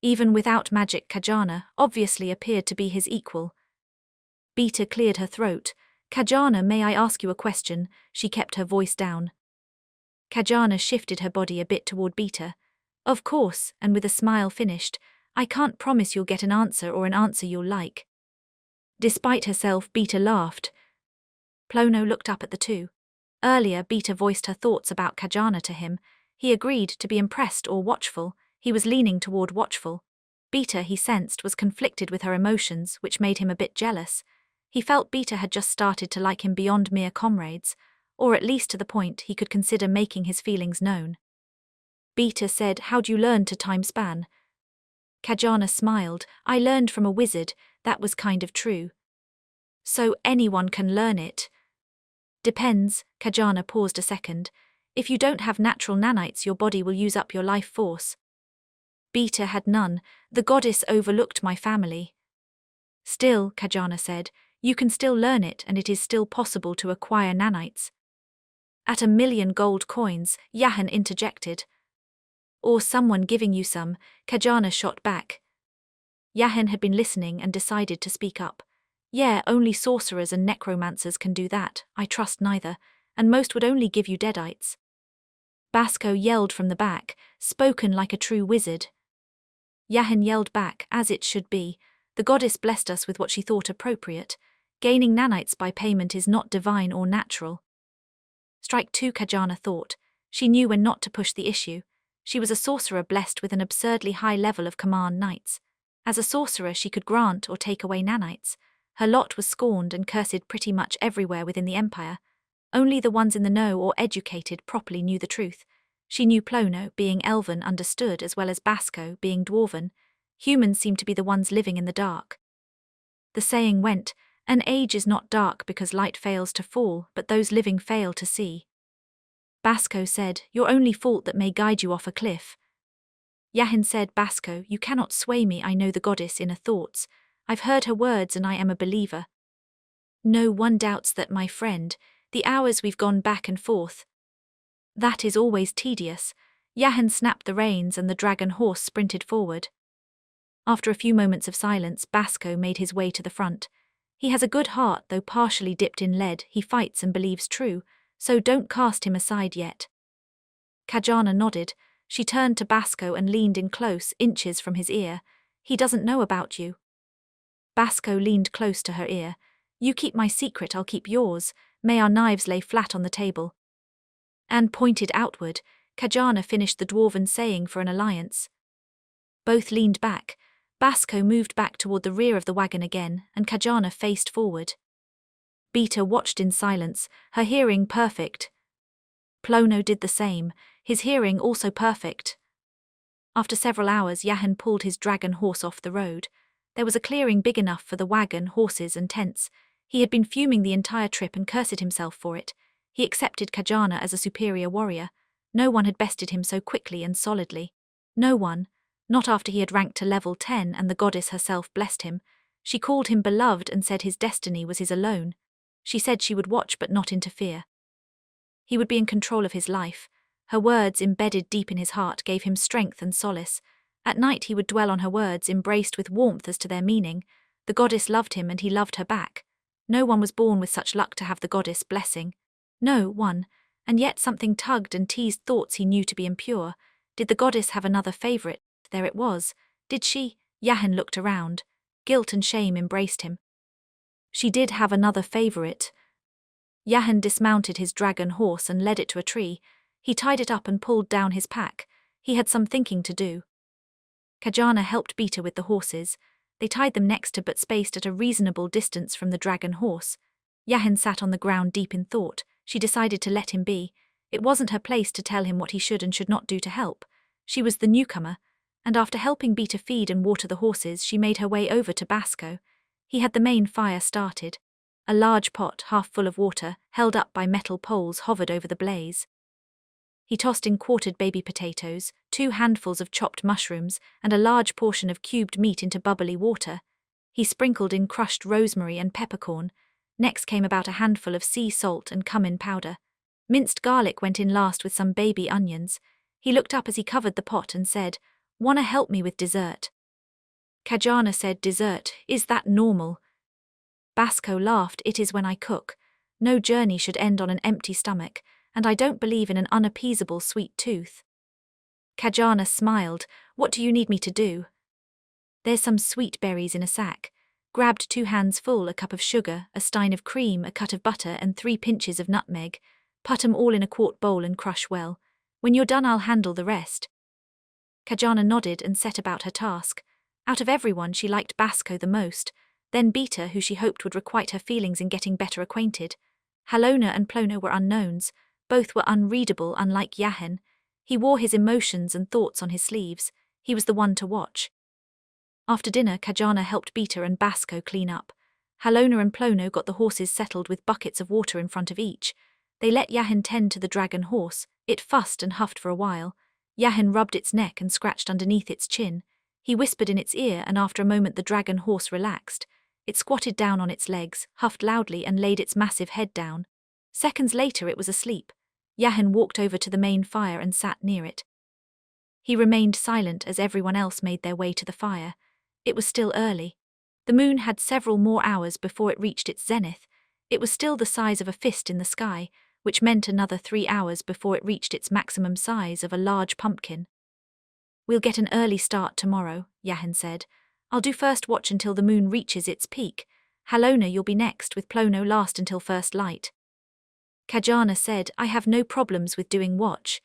Even without Magick, Kajana obviously appeared to be his equal. Beta cleared her throat. Kajana, may I ask you a question? She kept her voice down. Kajana shifted her body a bit toward Beta. Of course, and with a smile finished, I can't promise you'll get an answer or an answer you'll like. Despite herself, Beta laughed. Plono looked up at the two. Earlier, Beta voiced her thoughts about Kajana to him. He agreed to be impressed or watchful. He was leaning toward watchful. Beta, he sensed, was conflicted with her emotions, which made him a bit jealous. He felt Beta had just started to like him beyond mere comrades, or at least to the point he could consider making his feelings known. Beta said, how'd you learn to time span? Kajana smiled. I learned from a wizard, that was kind of true. So anyone can learn it? Depends. Kajana paused a second. If you don't have natural nanites, your body will use up your life force. Beta had none. The goddess overlooked my family. Still, Kajana said, you can still learn it and it is still possible to acquire nanites. At 1,000,000 gold coins, Yahin interjected. Or someone giving you some, Kajana shot back. Yahin had been listening and decided to speak up. Yeah, only sorcerers and necromancers can do that, I trust neither, and most would only give you deadites. Basco yelled from the back, spoken like a true wizard. Yahin yelled back, as it should be. The goddess blessed us with what she thought appropriate. Gaining nanites by payment is not divine or natural. Strike two, Kajana thought. She knew when not to push the issue. She was a sorcerer blessed with an absurdly high level of command knights. As a sorcerer she could grant or take away nanites. Her lot was scorned and cursed pretty much everywhere within the empire. Only the ones in the know or educated properly knew the truth. She knew Plono, being elven, understood, as well as Basco, being dwarven. Humans seemed to be the ones living in the dark. The saying went, an age is not dark because light fails to fall, but those living fail to see. Basco said, your only fault that may guide you off a cliff. Yahin said, Basco, you cannot sway me, I know the goddess inner thoughts. I've heard her words and I am a believer. No one doubts that, my friend, the hours we've gone back and forth. That is always tedious. Yahin snapped the reins and the dragon horse sprinted forward. After a few moments of silence, Basco made his way to the front. He has a good heart, though partially dipped in lead, he fights and believes true, so don't cast him aside yet. Kajana nodded. She turned to Basco and leaned in close, inches from his ear. He doesn't know about you. Basco leaned close to her ear. You keep my secret, I'll keep yours. May our knives lay flat on the table. Anne pointed outward. Kajana finished the dwarven saying for an alliance. Both leaned back. Basco moved back toward the rear of the wagon again, and Kajana faced forward. Beta watched in silence, her hearing perfect. Plono did the same, his hearing also perfect. After several hours, Yahin pulled his dragon horse off the road. There was a clearing big enough for the wagon, horses and tents. He had been fuming the entire trip and cursed himself for it. He accepted Kajana as a superior warrior. No one had bested him so quickly and solidly. No one, not after he had ranked to level 10 and the goddess herself blessed him. She called him beloved and said his destiny was his alone. She said she would watch but not interfere. He would be in control of his life. Her words, embedded deep in his heart, gave him strength and solace. At night he would dwell on her words, embraced with warmth as to their meaning. The goddess loved him and he loved her back. No one was born with such luck to have the goddess blessing. No one, and yet something tugged and teased thoughts he knew to be impure. Did the goddess have another favourite? There it was. Did she? Yahin looked around. Guilt and shame embraced him. She did have another favourite. Yahin dismounted his dragon horse and led it to a tree. He tied it up and pulled down his pack. He had some thinking to do. Kajana helped Beta with the horses. They tied them next to but spaced at a reasonable distance from the dragon horse. Yahin sat on the ground deep in thought. She decided to let him be. It wasn't her place to tell him what he should and should not do to help. She was the newcomer, and after helping Beta feed and water the horses, she made her way over to Basco. He had the main fire started. A large pot, half full of water, held up by metal poles, hovered over the blaze. He tossed in quartered baby potatoes, 2 handfuls of chopped mushrooms, and a large portion of cubed meat into bubbly water. He sprinkled in crushed rosemary and peppercorn. Next came about a handful of sea salt and cumin powder. Minced garlic went in last with some baby onions. He looked up as he covered the pot and said, "Wanna help me with dessert?" Kajana said, "Dessert, is that normal?" Basco laughed, "It is when I cook. No journey should end on an empty stomach, and I don't believe in an unappeasable sweet tooth." Kajana smiled, "What do you need me to do?" "There's some sweet berries in a sack." Grabbed 2 hands full, a cup of sugar, a stein of cream, a cut of butter and 3 pinches of nutmeg. Put 'em all in a quart bowl and crush well. When you're done I'll handle the rest. Kajana nodded and set about her task. Out of everyone she liked Basco the most, then Beta, who she hoped would requite her feelings in getting better acquainted. Halona and Plono were unknowns. Both were unreadable, unlike Yahin. He wore his emotions and thoughts on his sleeves. He was the one to watch. After dinner, Kajana helped Beta and Basco clean up. Halona and Plono got the horses settled with buckets of water in front of each. They let Yahin tend to the dragon horse. It fussed and huffed for a while. Yahin rubbed its neck and scratched underneath its chin. He whispered in its ear, and after a moment the dragon horse relaxed. It squatted down on its legs, huffed loudly and laid its massive head down. Seconds later it was asleep. Yahin walked over to the main fire and sat near it. He remained silent as everyone else made their way to the fire. It was still early. The moon had several more hours before it reached its zenith. It was still the size of a fist in the sky, which meant another 3 hours before it reached its maximum size of a large pumpkin. We'll get an early start tomorrow, Yahin said. I'll do first watch until the moon reaches its peak. Halona, you'll be next, with Plono last until first light. Kajana said, I have no problems with doing watch.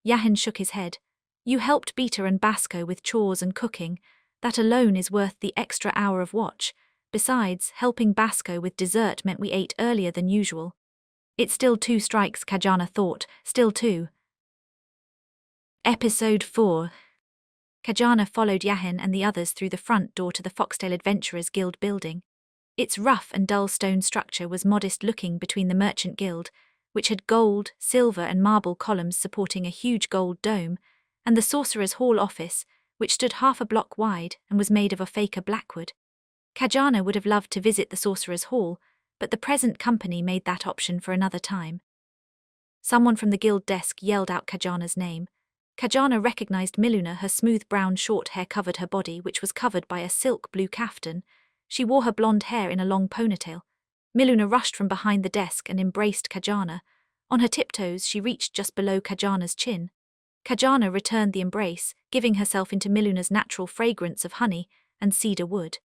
Yahin shook his head. You helped Beta and Basco with chores and cooking. That alone is worth the extra hour of watch. Besides, helping Basco with dessert meant we ate earlier than usual. It's still 2 strikes, Kajana thought, still 2. Episode 4. Kajana followed Yahin and the others through the front door to the Foxtail Adventurers Guild building. Its rough and dull stone structure was modest-looking between the Merchant Guild, which had gold, silver and marble columns supporting a huge gold dome, and the Sorcerer's Hall office, which stood half a block wide and was made of Ophaca blackwood. Kajana would have loved to visit the Sorcerer's Hall, but the present company made that option for another time. Someone from the guild desk yelled out Kajana's name. Kajana recognized Miluna. Her smooth brown short hair covered her body, which was covered by a silk blue kaftan. She wore her blonde hair in a long ponytail. Miluna rushed from behind the desk and embraced Kajana. On her tiptoes, she reached just below Kajana's chin. Kajana returned the embrace, giving herself into Miluna's natural fragrance of honey and cedar wood.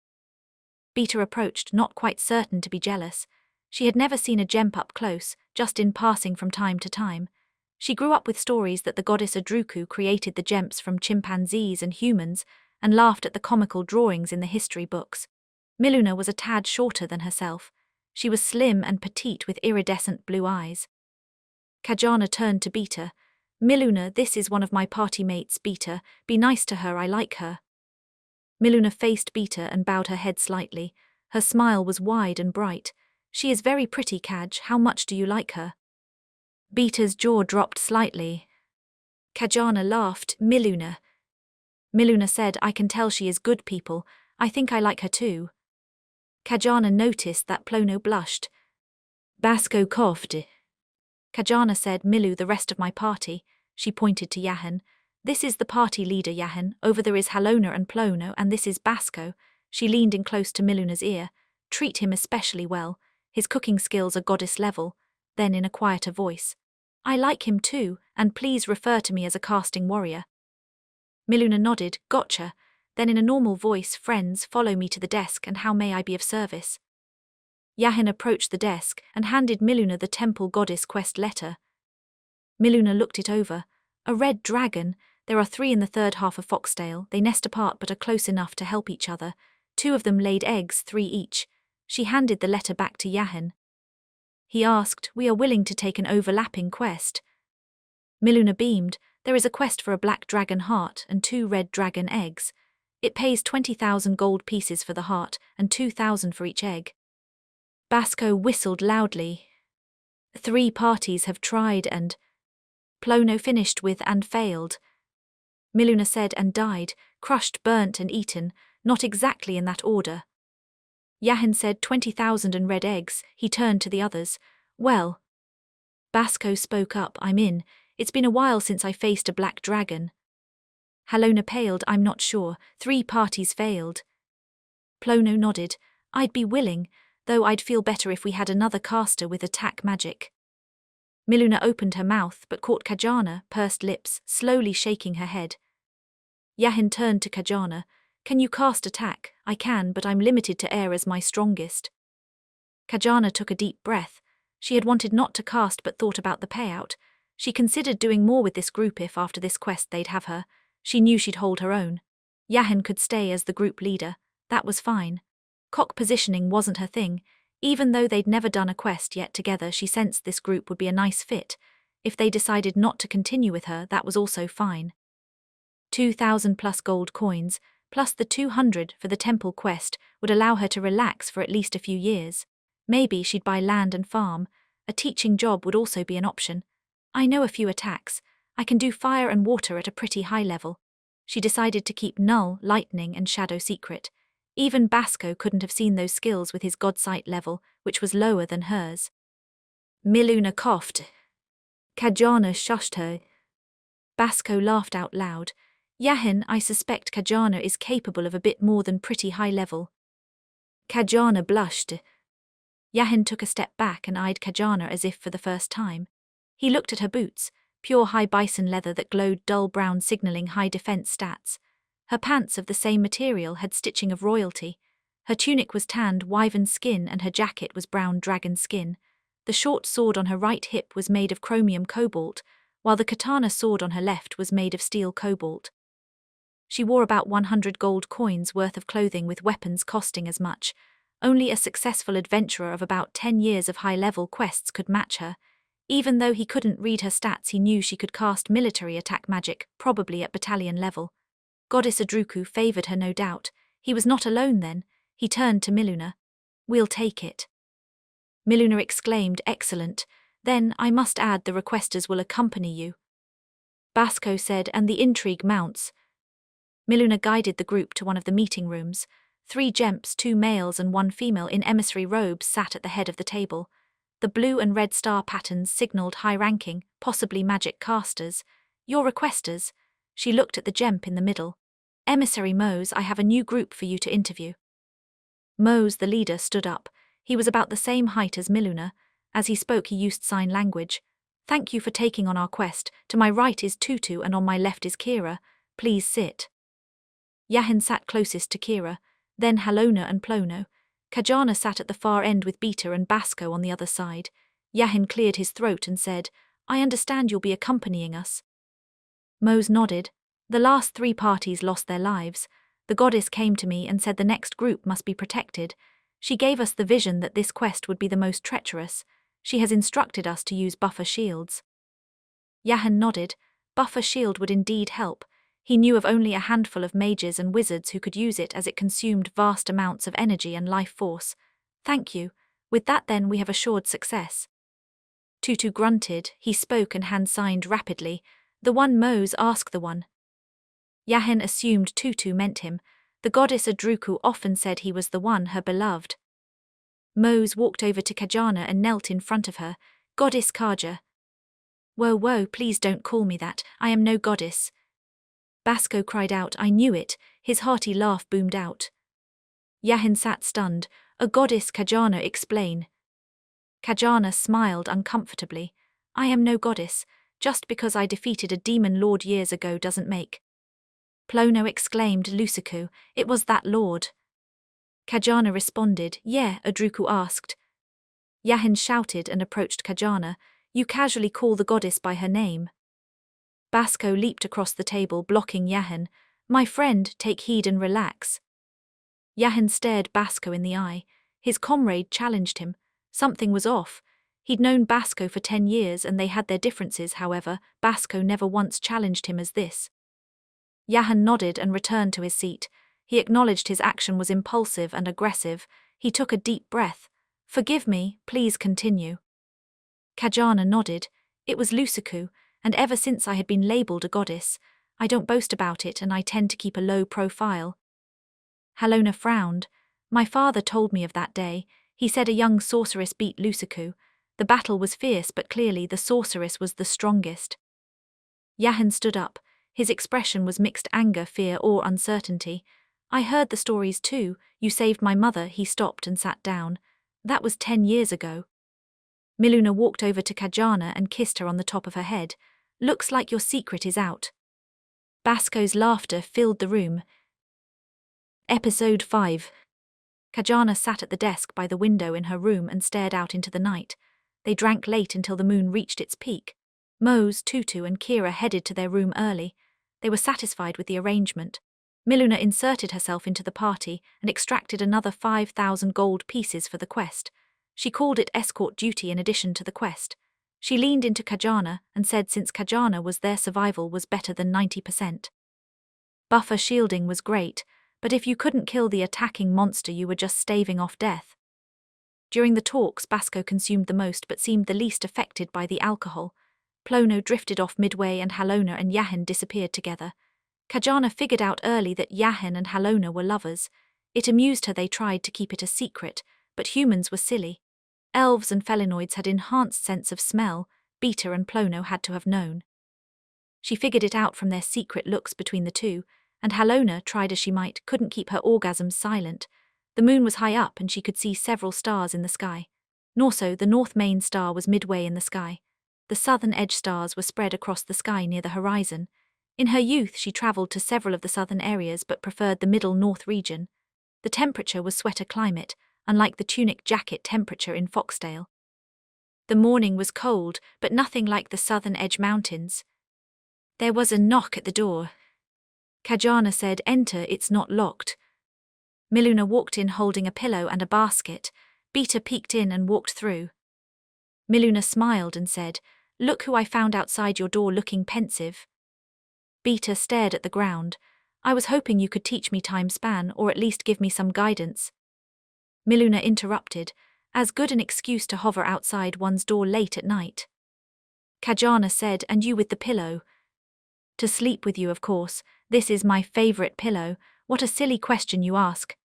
Beta approached, not quite certain to be jealous. She had never seen a Gemp up close, just in passing from time to time. She grew up with stories that the goddess Adruku created the Gemps from chimpanzees and humans, and laughed at the comical drawings in the history books. Miluna was a tad shorter than herself. She was slim and petite with iridescent blue eyes. Kajana turned to Beta. Miluna, this is one of my party mates, Beta. Be nice to her, I like her. Miluna faced Beta and bowed her head slightly. Her smile was wide and bright. She is very pretty, Kaj. How much do you like her? Beta's jaw dropped slightly. Kajana laughed. Miluna. Miluna said, I can tell she is good people. I think I like her too. Kajana noticed that Plono blushed. Basco coughed. Kajana said, Milu, the rest of my party. She pointed to Yahin. This is the party leader, Yahin. Over there is Halona and Plono, and this is Basco. She leaned in close to Miluna's ear. Treat him especially well. His cooking skills are goddess level. Then in a quieter voice. I like him too, and please refer to me as a casting warrior. Miluna nodded. Gotcha. Then in a normal voice, friends, follow me to the desk, and how may I be of service? Yahin approached the desk and handed Miluna the temple goddess quest letter. Miluna looked it over. A red dragon. There are 3 in the third half of Foxdale. They nest apart but are close enough to help each other. 2 of them laid eggs, 3 each. She handed the letter back to Yahin. He asked, we are willing to take an overlapping quest. Miluna beamed. There is a quest for a black dragon heart and 2 red dragon eggs. It pays 20,000 gold pieces for the heart and 2,000 for each egg. Basco whistled loudly. 3 parties have tried and... Plono finished with and failed. Miluna said and died, crushed, burnt and eaten, not exactly in that order. Yahin said 20,000 and red eggs. He turned to the others. Well. Basco spoke up, I'm in. It's been a while since I faced a black dragon. Halona paled, I'm not sure. 3 parties failed. Plono nodded. I'd be willing, though I'd feel better if we had another caster with attack magic. Miluna opened her mouth but caught Kajana, pursed lips, slowly shaking her head. Yahin turned to Kajana. Can you cast attack? I can, but I'm limited to air as my strongest. Kajana took a deep breath. She had wanted not to cast but thought about the payout. She considered doing more with this group if after this quest they'd have her. She knew she'd hold her own. Yahin could stay as the group leader. That was fine. Cock positioning wasn't her thing. Even though they'd never done a quest yet together, she sensed this group would be a nice fit. If they decided not to continue with her, that was also fine. 2,000 plus gold coins, plus the 200 for the temple quest, would allow her to relax for at least a few years. Maybe she'd buy land and farm. A teaching job would also be an option. I know a few attacks. I can do fire and water at a pretty high level. She decided to keep null, lightning and shadow secret. Even Basco couldn't have seen those skills with his godsight level, which was lower than hers. Miluna coughed. Kajana shushed her. Basco laughed out loud. Yahin, I suspect Kajana is capable of a bit more than pretty high level. Kajana blushed. Yahin took a step back and eyed Kajana as if for the first time. He looked at her boots, pure high bison leather that glowed dull brown signaling high defense stats. Her pants of the same material had stitching of royalty. Her tunic was tanned wyvern skin and her jacket was brown dragon skin. The short sword on her right hip was made of chromium cobalt, while the katana sword on her left was made of steel cobalt. She wore about 100 gold coins worth of clothing with weapons costing as much. Only a successful adventurer of about 10 years of high-level quests could match her. Even though he couldn't read her stats, he knew she could cast military attack magic, probably at battalion level. Goddess Adruku favored her no doubt. He was not alone then. He turned to Miluna. "We'll take it." Miluna exclaimed, "Excellent. Then, I must add, the requesters will accompany you." Basco said, "And the intrigue mounts." Miluna guided the group to one of the meeting rooms. 3 gemps, 2 males and 1 female in emissary robes sat at the head of the table. The blue and red star patterns signaled high-ranking, possibly magic casters. "Your requesters." She looked at the gemp in the middle. "Emissary Mose, I have a new group for you to interview." Mose, the leader, stood up. He was about the same height as Miluna. As he spoke, he used sign language. "Thank you for taking on our quest. To my right is Tutu and on my left is Kira. Please sit." Yahin sat closest to Kira, then Halona and Plono. Kajana sat at the far end with Beta and Basco on the other side. Yahin cleared his throat and said, "I understand you'll be accompanying us." Mose nodded. "The last 3 parties lost their lives. The goddess came to me and said the next group must be protected. She gave us the vision that this quest would be the most treacherous. She has instructed us to use buffer shields." Yahin nodded. Buffer shield would indeed help. He knew of only a handful of mages and wizards who could use it, as it consumed vast amounts of energy and life force. "Thank you. With that then we have assured success." Tutu grunted. He spoke and hand-signed rapidly. "The one Mose, ask the one." Yahin assumed Tutu meant him. The goddess Adruku often said he was the one, her beloved. Mose walked over to Kajana and knelt in front of her. "Goddess Kaja." Whoa, please don't call me that. I am no goddess." Basco cried out, "I knew it." His hearty laugh boomed out. Yahin sat stunned. "A goddess, Kajana, explain." Kajana smiled uncomfortably. "I am no goddess. Just because I defeated a demon lord years ago doesn't make." Plono exclaimed, "Lusaku, it was that lord." Kajana responded, "Yeah," Adruku asked. Yahin shouted and approached Kajana. "You casually call the goddess by her name." Basco leaped across the table, blocking Yahin. "My friend, take heed and relax." Yahin stared Basco in the eye. His comrade challenged him. Something was off. He'd known Basco for 10 years and they had their differences, however. Basco never once challenged him as this. Yahin nodded and returned to his seat. He acknowledged his action was impulsive and aggressive. He took a deep breath. "Forgive me, please continue." Kajana nodded. "It was Lusaku, and ever since I had been labelled a goddess. I don't boast about it and I tend to keep a low profile." Halona frowned. "My father told me of that day. He said a young sorceress beat Lusaku. The battle was fierce, but clearly the sorceress was the strongest." Yahin stood up. His expression was mixed anger, fear, or uncertainty. "I heard the stories too. You saved my mother." He stopped and sat down. "That was 10 years ago." Miluna walked over to Kajana and kissed her on the top of her head. "Looks like your secret is out." Basco's laughter filled the room. Episode 5. Kajana sat at the desk by the window in her room and stared out into the night. They drank late until the moon reached its peak. Mose, Tutu and Kira headed to their room early. They were satisfied with the arrangement. Miluna inserted herself into the party and extracted another 5,000 gold pieces for the quest. She called it escort duty in addition to the quest. She leaned into Kajana and said since Kajana was there, survival was better than 90%. Buffer shielding was great, but if you couldn't kill the attacking monster you were just staving off death. During the talks, Basco consumed the most but seemed the least affected by the alcohol. Plono drifted off midway and Halona and Yahin disappeared together. Kajana figured out early that Yahin and Halona were lovers. It amused her they tried to keep it a secret, but humans were silly. Elves and felinoids had enhanced sense of smell. Beta and Plono had to have known. She figured it out from their secret looks between the two, and Halona, tried as she might, couldn't keep her orgasms silent. The moon was high up and she could see several stars in the sky. Norso, the north main star, was midway in the sky. The southern edge stars were spread across the sky near the horizon. In her youth, she travelled to several of the southern areas but preferred the middle north region. The temperature was sweater climate, unlike the tunic jacket temperature in Foxdale. The morning was cold, but nothing like the southern edge mountains. There was a knock at the door. Kajana said, "Enter, it's not locked." Miluna walked in holding a pillow and a basket. Beta peeked in and walked through. Miluna smiled and said, "Look who I found outside your door looking pensive." Beta stared at the ground. "I was hoping you could teach me time span or at least give me some guidance." Miluna interrupted, "As good an excuse to hover outside one's door late at night." Kajana said, "And you with the pillow?" "To sleep with you, of course. This is my favorite pillow. What a silly question you ask."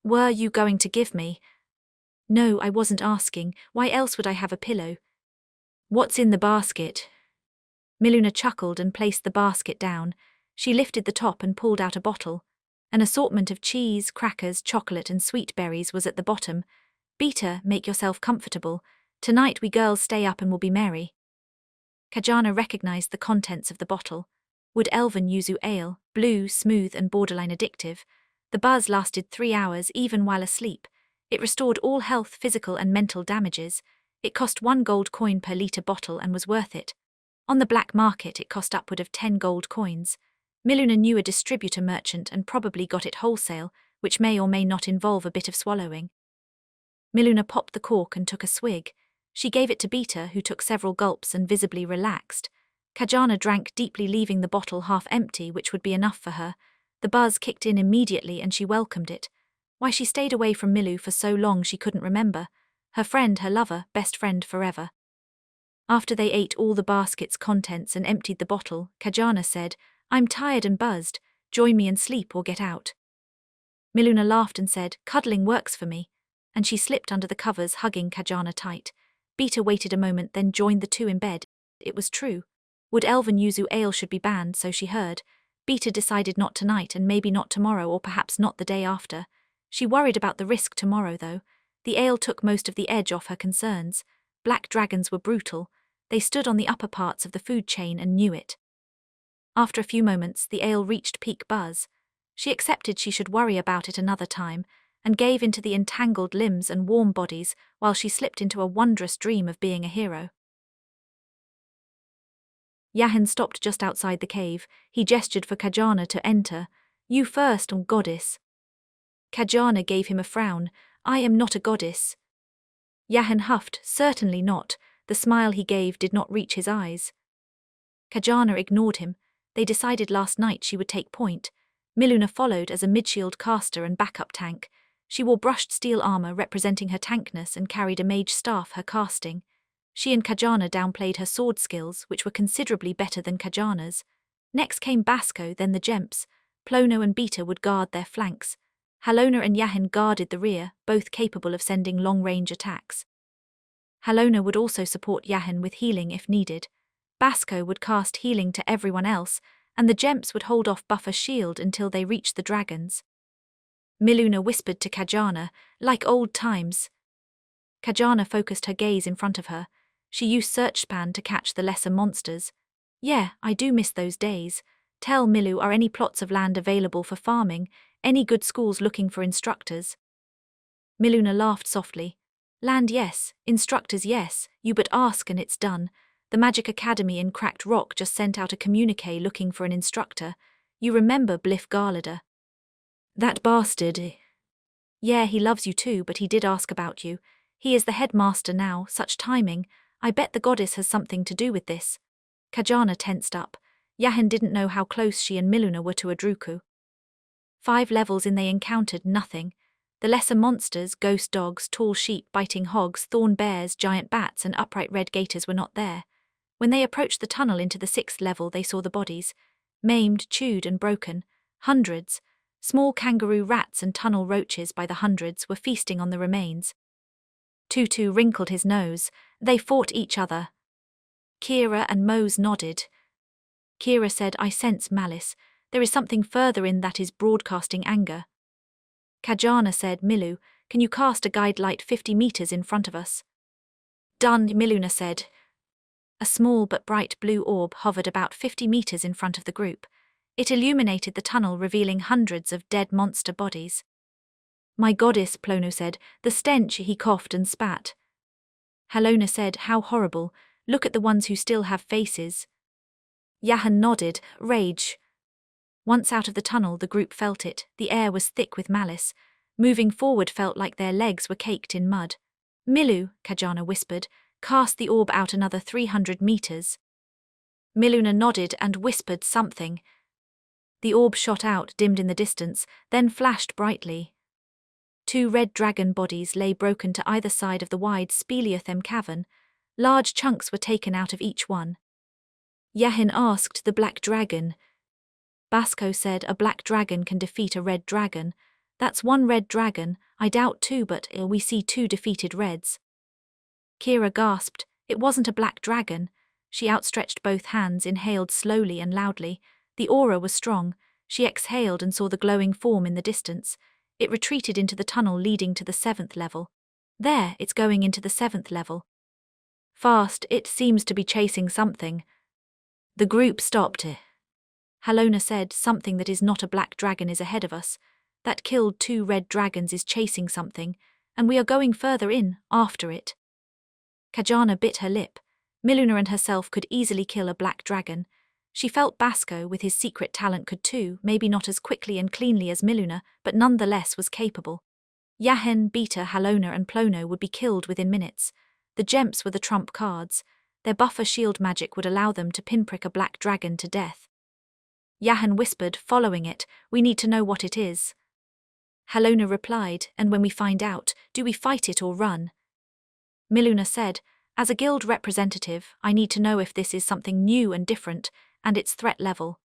"Were you going to give me?" "No, I wasn't asking. Why else would I have a pillow?" "What's in the basket?" Miluna chuckled and placed the basket down. She lifted the top and pulled out a bottle. An assortment of cheese, crackers, chocolate and sweet berries was at the bottom. "Beta, make yourself comfortable. Tonight we girls stay up and will be merry." Kajana recognized the contents of the bottle. Wood elven yuzu ale, blue, smooth and borderline addictive. The buzz lasted 3 hours even while asleep. It restored all health, physical and mental damages. It cost 1 gold coin per litre bottle and was worth it. On the black market it cost upward of 10 gold coins. Miluna knew a distributor merchant and probably got it wholesale, which may or may not involve a bit of swallowing. Miluna popped the cork and took a swig. She gave it to Beta, who took several gulps and visibly relaxed. Kajana drank deeply, leaving the bottle half empty, which would be enough for her. The buzz kicked in immediately and she welcomed it. Why she stayed away from Milu for so long she couldn't remember. Her friend, her lover, best friend forever. After they ate all the basket's contents and emptied the bottle, Kajana said, "I'm tired and buzzed. Join me and sleep or get out." Miluna laughed and said, "Cuddling works for me." And she slipped under the covers, hugging Kajana tight. Beta waited a moment, then joined the two in bed. It was true. Wood elven yuzu ale should be banned, so she heard. Beta decided not tonight and maybe not tomorrow or perhaps not the day after. She worried about the risk tomorrow, though. The ale took most of the edge off her concerns. Black dragons were brutal. They stood on the upper parts of the food chain and knew it. After a few moments, the ale reached peak buzz. She accepted she should worry about it another time, and gave into the entangled limbs and warm bodies while she slipped into a wondrous dream of being a hero. Yahin stopped just outside the cave. He gestured for Kajana to enter. "You first, goddess." Kajana gave him a frown. "I am not a goddess." Yahin huffed, "Certainly not." The smile he gave did not reach his eyes. Kajana ignored him. They decided last night she would take point. Miluna followed as a midshield caster and backup tank. She wore brushed steel armor representing her tankness and carried a mage staff, her casting. She and Kajana downplayed her sword skills, which were considerably better than Kajana's. Next came Basco, then the Gemps. Plono and Beta would guard their flanks. Halona and Yahin guarded the rear, both capable of sending long-range attacks. Halona would also support Yahin with healing if needed. Basco would cast healing to everyone else, and the Gemps would hold off buffer shield until they reached the dragons. Miluna whispered to Kajana, "Like old times." Kajana focused her gaze in front of her. She used search span to catch the lesser monsters. "Yeah, I do miss those days. Tell Milu, are any plots of land available for farming? Any good schools looking for instructors?" Miluna laughed softly. "Land yes, instructors yes, you but ask and it's done. The Magic Academy in Cracked Rock just sent out a communique looking for an instructor. You remember Bliff Garlader?" "That bastard." "Yeah, he loves you too, but he did ask about you. He is the headmaster now, such timing. I bet the goddess has something to do with this." Kajana tensed up. Yahin didn't know how close she and Miluna were to a Druku. 5 levels in they encountered nothing. The lesser monsters, ghost dogs, tall sheep, biting hogs, thorn bears, giant bats and upright red gators were not there. When they approached the tunnel into the 6th level, they saw the bodies. Maimed, chewed and broken. Hundreds. Small kangaroo rats and tunnel roaches by the hundreds were feasting on the remains. Tutu wrinkled his nose. They fought each other. Kira and Mose nodded. Kira said, "I sense malice. There is something further in that is broadcasting anger." Kajana said, "Milu, can you cast a guide light 50 meters in front of us? Done, Miluna said. A small but bright blue orb hovered about 50 meters in front of the group. It illuminated the tunnel, revealing hundreds of dead monster bodies. My goddess, Plono said. The stench, he coughed and spat. Halona said, how horrible. Look at the ones who still have faces. Yahan nodded, rage. Once out of the tunnel, the group felt it. The air was thick with malice. Moving forward felt like their legs were caked in mud. Milu, Kajana whispered, cast the orb out another 300 meters. Miluna nodded and whispered something. The orb shot out, dimmed in the distance, then flashed brightly. 2 red dragon bodies lay broken to either side of the wide Speleothem cavern. Large chunks were taken out of each one. Yahin asked the black dragon. Basco said, a black dragon can defeat a red dragon. That's 1 red dragon, I doubt 2, but we see 2 defeated reds. Kira gasped. It wasn't a black dragon. She outstretched both hands, inhaled slowly and loudly. The aura was strong. She exhaled and saw the glowing form in the distance. It retreated into the tunnel leading to the 7th level. There, it's going into the 7th level. Fast, it seems to be chasing something. The group stopped. Halona said, something that is not a black dragon is ahead of us. That killed 2 red dragons is chasing something, and we are going further in, after it. Kajana bit her lip. Miluna and herself could easily kill a black dragon. She felt Basco, with his secret talent, could too, maybe not as quickly and cleanly as Miluna, but nonetheless was capable. Yahen, Beta, Halona and Plono would be killed within minutes. The Gemps were the trump cards. Their buffer shield magic would allow them to pinprick a black dragon to death. Yahen whispered, following it, we need to know what it is. Halona replied, and when we find out, do we fight it or run? Miluna said, as a guild representative, I need to know if this is something new and different, and its threat level.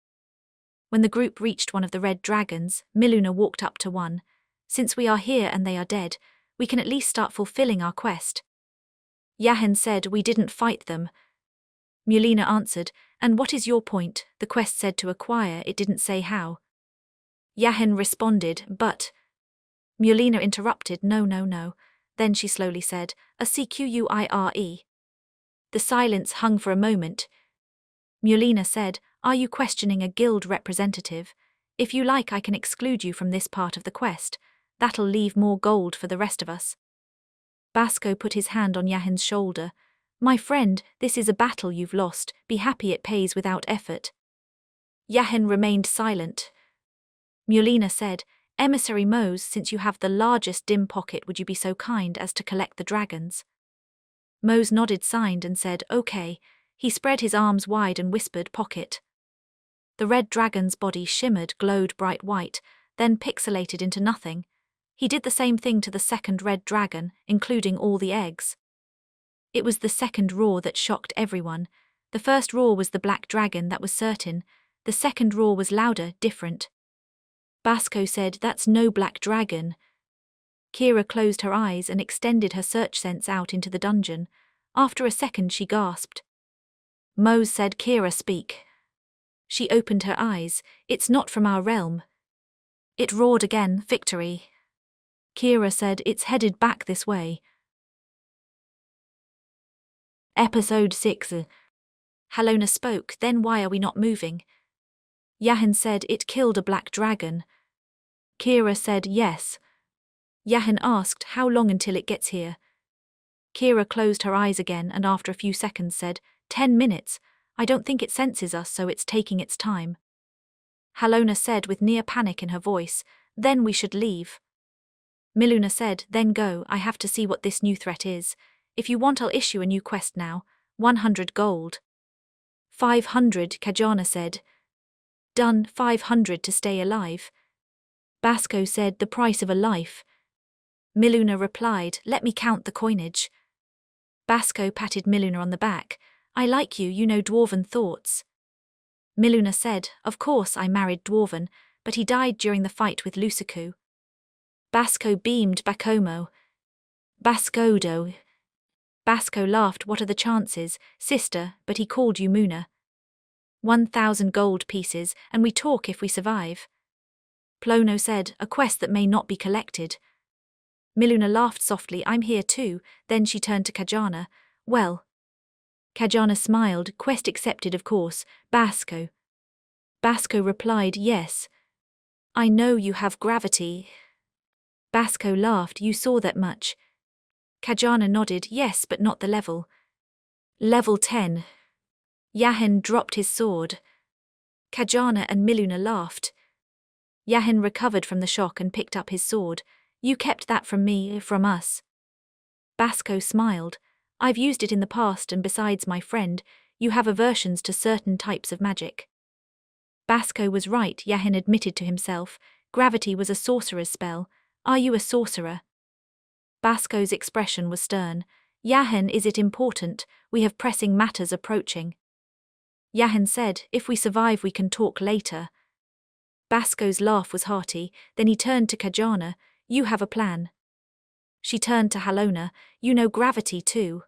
When the group reached one of the red dragons, Miluna walked up to one. Since we are here and they are dead, we can at least start fulfilling our quest. Yahen said, we didn't fight them. Mulina answered, and what is your point? The quest said to acquire, it didn't say how. Yahen responded, but... Mulina interrupted, no. Then she slowly said, a CQUIRE. The silence hung for a moment. Mulina said, are you questioning a guild representative? If you like, I can exclude you from this part of the quest. That'll leave more gold for the rest of us. Basco put his hand on Yahin's shoulder. My friend, this is a battle you've lost. Be happy it pays without effort. Yahin remained silent. Mulina said, Emissary Mose, since you have the largest dim pocket, would you be so kind as to collect the dragons? Mose nodded, signed, and said, okay. He spread his arms wide and whispered, pocket. The red dragon's body shimmered, glowed bright white, then pixelated into nothing. He did the same thing to the second red dragon, including all the eggs. It was the second roar that shocked everyone. The first roar was the black dragon, that was certain. The second roar was louder, different. Basco said, that's no black dragon. Kira closed her eyes and extended her search sense out into the dungeon. After a second she gasped. Mose said, Kira, speak. She opened her eyes. It's not from our realm. It roared again, victory. Kira said, it's headed back this way. Episode 6. Halona spoke, then why are we not moving? Yahin said, it killed a black dragon. Kira said, yes. Yahin asked, how long until it gets here? Kira closed her eyes again and after a few seconds said, 10 minutes. I don't think it senses us, so it's taking its time. Halona said with near panic in her voice, then we should leave. Miluna said, then go, I have to see what this new threat is. If you want, I'll issue a new quest now. 100 gold. 500, Kajana said. Done, 500 to stay alive. Basco said, the price of a life. Miluna replied, let me count the coinage. Basco patted Miluna on the back. I like you, you know dwarven thoughts. Miluna said, of course I married dwarven, but he died during the fight with Lusaku. Basco beamed Bacomo. Bascodo. Basco laughed, what are the chances, sister, but he called you Muna. 1,000 gold pieces, and we talk if we survive. Plono said, a quest that may not be collected. Miluna laughed softly. I'm here too. Then she turned to Kajana. Well. Kajana smiled. Quest accepted, of course. Basco. Basco replied, yes. I know you have gravity. Basco laughed. You saw that much. Kajana nodded. Yes, but not the level. Level 10. Yahen dropped his sword. Kajana and Miluna laughed. Yahen recovered from the shock and picked up his sword. You kept that from me, from us. Basco smiled. I've used it in the past, and besides, my friend, you have aversions to certain types of magic. Basco was right, Yahen admitted to himself. Gravity was a sorcerer's spell. Are you a sorcerer? Basco's expression was stern. Yahen, is it important? We have pressing matters approaching. Yahen said, if we survive we can talk later. Basco's laugh was hearty, then he turned to Kajana. You have a plan. She turned to Halona. You know gravity too.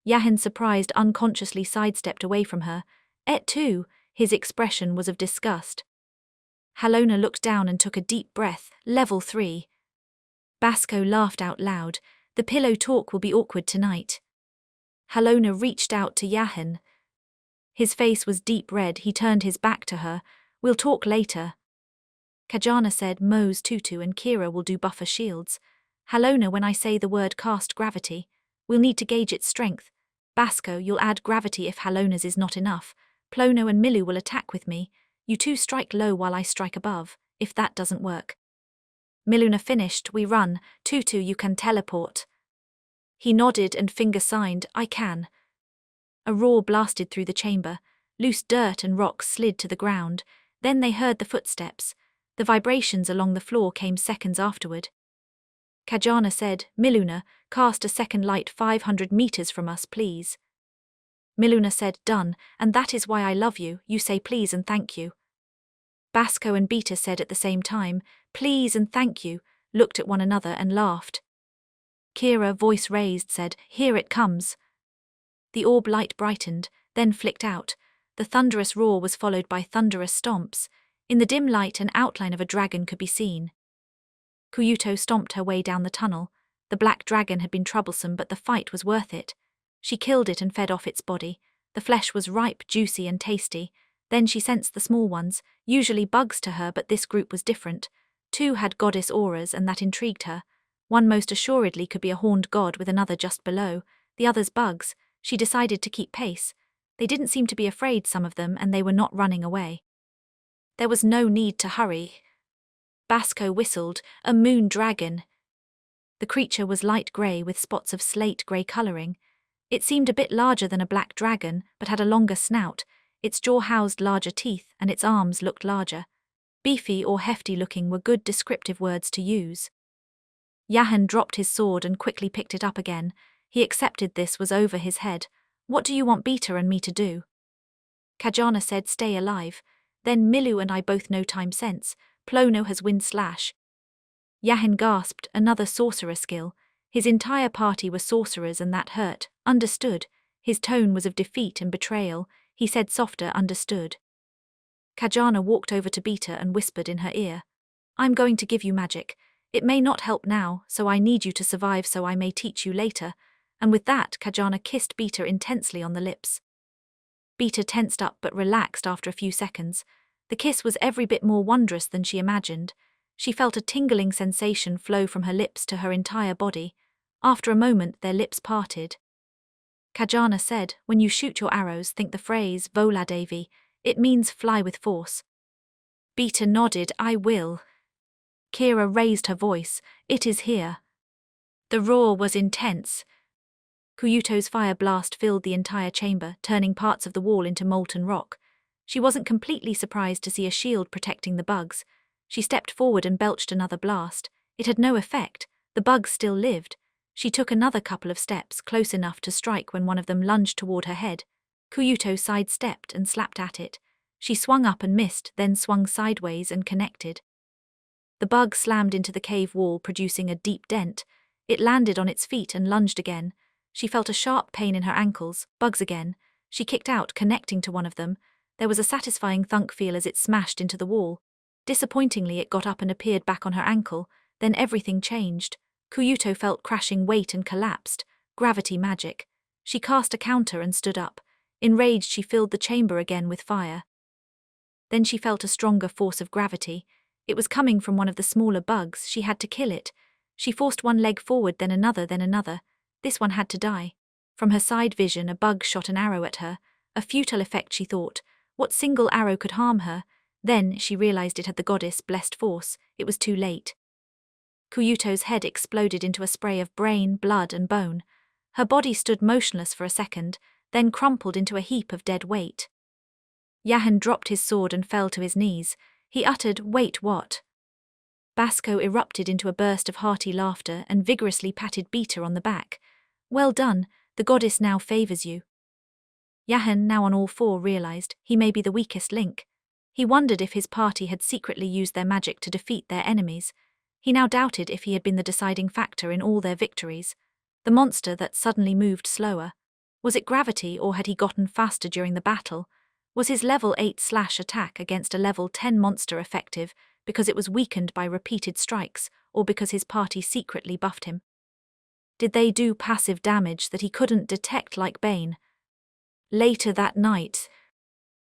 Yahen, surprised, unconsciously sidestepped away from her. Et tu? His expression was of disgust. Halona looked down and took a deep breath. Level 3. Basco laughed out loud. The pillow talk will be awkward tonight. Halona reached out to Yahen. His face was deep red. He turned his back to her. We'll talk later. Kajana said, Mose, Tutu and Kira will do buffer shields. Halona, when I say the word cast gravity, we'll need to gauge its strength. Basco, you'll add gravity if Halona's is not enough. Plono and Milu will attack with me. You two strike low while I strike above, if that doesn't work. Miluna finished. We run. Tutu, you can teleport. He nodded and finger signed. I can. A roar blasted through the chamber. Loose dirt and rocks slid to the ground. Then they heard the footsteps. The vibrations along the floor came seconds afterward. Kajana said, Miluna, cast a second light 500 meters from us, please. Miluna said, done, and that is why I love you. You say please and thank you. Basco and Beta said at the same time, please and thank you, looked at one another and laughed. Kira, voice raised, said, here it comes. The orb light brightened, then flicked out. The thunderous roar was followed by thunderous stomps. In the dim light, an outline of a dragon could be seen. Kuyuto stomped her way down the tunnel. The black dragon had been troublesome, but the fight was worth it. She killed it and fed off its body. The flesh was ripe, juicy and tasty. Then she sensed the small ones, usually bugs to her, but this group was different. 2 had goddess auras, and that intrigued her. One most assuredly could be a horned god with another just below, the others bugs. She decided to keep pace. They didn't seem to be afraid, some of them, and they were not running away. There was no need to hurry. Basco whistled, a moon dragon. The creature was light grey with spots of slate-grey colouring. It seemed a bit larger than a black dragon, but had a longer snout. Its jaw housed larger teeth, and its arms looked larger. Beefy or hefty-looking were good descriptive words to use. Yahen dropped his sword and quickly picked it up again. He accepted this was over his head. What do you want Beta and me to do? Kajana said, stay alive. Then Milu and I both know time sense. Plono has wind slash. Yahen gasped, another sorcerer skill. His entire party were sorcerers and that hurt. Understood. His tone was of defeat and betrayal. He said softer, understood. Kajana walked over to Beta and whispered in her ear. I'm going to give you magic. It may not help now, so I need you to survive so I may teach you later. And with that, Kajana kissed Beta intensely on the lips. Beta tensed up but relaxed after a few seconds. The kiss was every bit more wondrous than she imagined. She felt a tingling sensation flow from her lips to her entire body. After a moment, their lips parted. Kajana said, when you shoot your arrows, think the phrase, Voladevi. It means fly with force. Beta nodded, I will. Kira raised her voice, it is here. The roar was intense. Kuyuto's fire blast filled the entire chamber, turning parts of the wall into molten rock. She wasn't completely surprised to see a shield protecting the bugs. She stepped forward and belched another blast. It had no effect. The bugs still lived. She took another couple of steps, close enough to strike when one of them lunged toward her head. Kuyuto sidestepped and slapped at it. She swung up and missed, then swung sideways and connected. The bug slammed into the cave wall, producing a deep dent. It landed on its feet and lunged again. She felt a sharp pain in her ankles. Bugs again. She kicked out, connecting to one of them. There was a satisfying thunk feel as it smashed into the wall. Disappointingly, it got up and appeared back on her ankle. Then everything changed. Kuyuto felt crashing weight and collapsed. Gravity magic. She cast a counter and stood up. Enraged, she filled the chamber again with fire. Then she felt a stronger force of gravity. It was coming from one of the smaller bugs. She had to kill it. She forced one leg forward, then another, then another. This one had to die. From her side vision, a bug shot an arrow at her. A futile effect, she thought. What single arrow could harm her? Then she realized it had the goddess' blessed force. It was too late. Kuyuto's head exploded into a spray of brain, blood, and bone. Her body stood motionless for a second, then crumpled into a heap of dead weight. Yahan dropped his sword and fell to his knees. He uttered, "Wait, what?" Basco erupted into a burst of hearty laughter and vigorously patted Beta on the back. "Well done, the goddess now favors you." Yahan, now on all four, realized he may be the weakest link. He wondered if his party had secretly used their magic to defeat their enemies. He now doubted if he had been the deciding factor in all their victories. The monster that suddenly moved slower. Was it gravity, or had he gotten faster during the battle? Was his level 8/ attack against a level 10 monster effective because it was weakened by repeated strikes, or because his party secretly buffed him? Did they do passive damage that he couldn't detect like Bane? Later that night,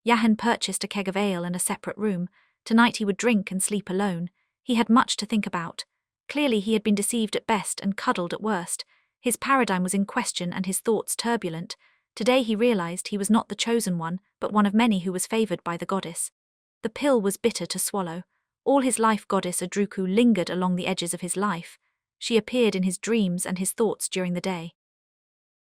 Yahan purchased a keg of ale and a separate room. Tonight he would drink and sleep alone. He had much to think about. Clearly he had been deceived at best and cuddled at worst. His paradigm was in question and his thoughts turbulent. Today he realized he was not the chosen one, but one of many who was favored by the goddess. The pill was bitter to swallow. All his life goddess Adruku lingered along the edges of his life. She appeared in his dreams and his thoughts during the day.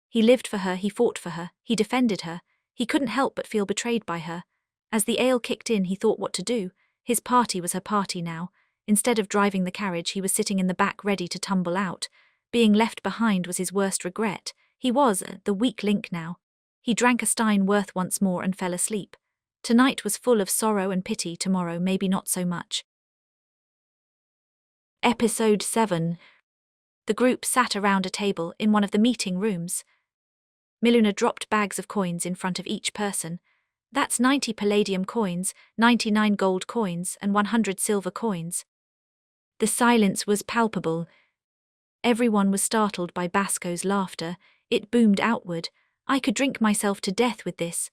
He lived for her, he fought for her, he defended her. He couldn't help but feel betrayed by her. As the ale kicked in, he thought what to do. His party was her party now. Instead of driving the carriage, he was sitting in the back ready to tumble out. Being left behind was his worst regret. He was the weak link now. He drank a stein worth once more and fell asleep. Tonight was full of sorrow and pity, tomorrow maybe not so much. Episode 7. The group sat around a table in one of the meeting rooms. Miluna dropped bags of coins in front of each person. "That's 90 palladium coins, 99 gold coins, and 100 silver coins." The silence was palpable. Everyone was startled by Basco's laughter. It boomed outward. "I could drink myself to death with this."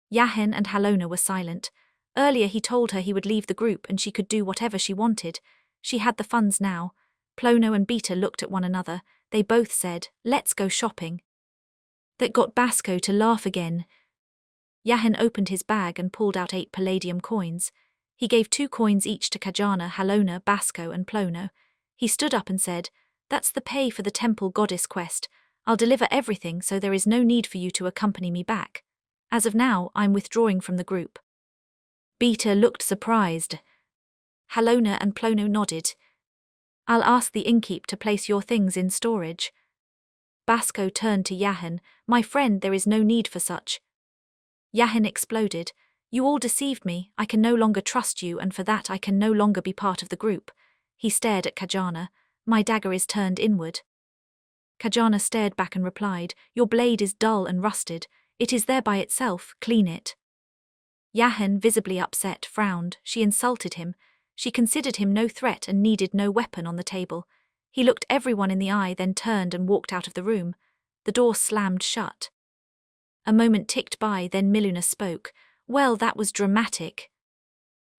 Yahan and Halona were silent. Earlier he told her he would leave the group and she could do whatever she wanted. She had the funds now. Plono and Beta looked at one another. They both said, "Let's go shopping." That got Basco to laugh again. Yahan opened his bag and pulled out 8 palladium coins. He gave 2 coins each to Kajana, Halona, Basco, and Plono. He stood up and said, "That's the pay for the temple goddess quest. I'll deliver everything, so there is no need for you to accompany me back. As of now, I'm withdrawing from the group." Beta looked surprised. Halona and Plono nodded. "I'll ask the innkeep to place your things in storage." Basco turned to Yahan. "My friend, there is no need for such." Yahan exploded. "You all deceived me. I can no longer trust you, and for that I can no longer be part of the group." He stared at Kajana. "My dagger is turned inward." Kajana stared back and replied, "Your blade is dull and rusted. It is there by itself. Clean it." Yahan, visibly upset, frowned. She insulted him. She considered him no threat and needed no weapon on the table. He looked everyone in the eye, then turned and walked out of the room. The door slammed shut. A moment ticked by, then Miluna spoke. "Well, that was dramatic."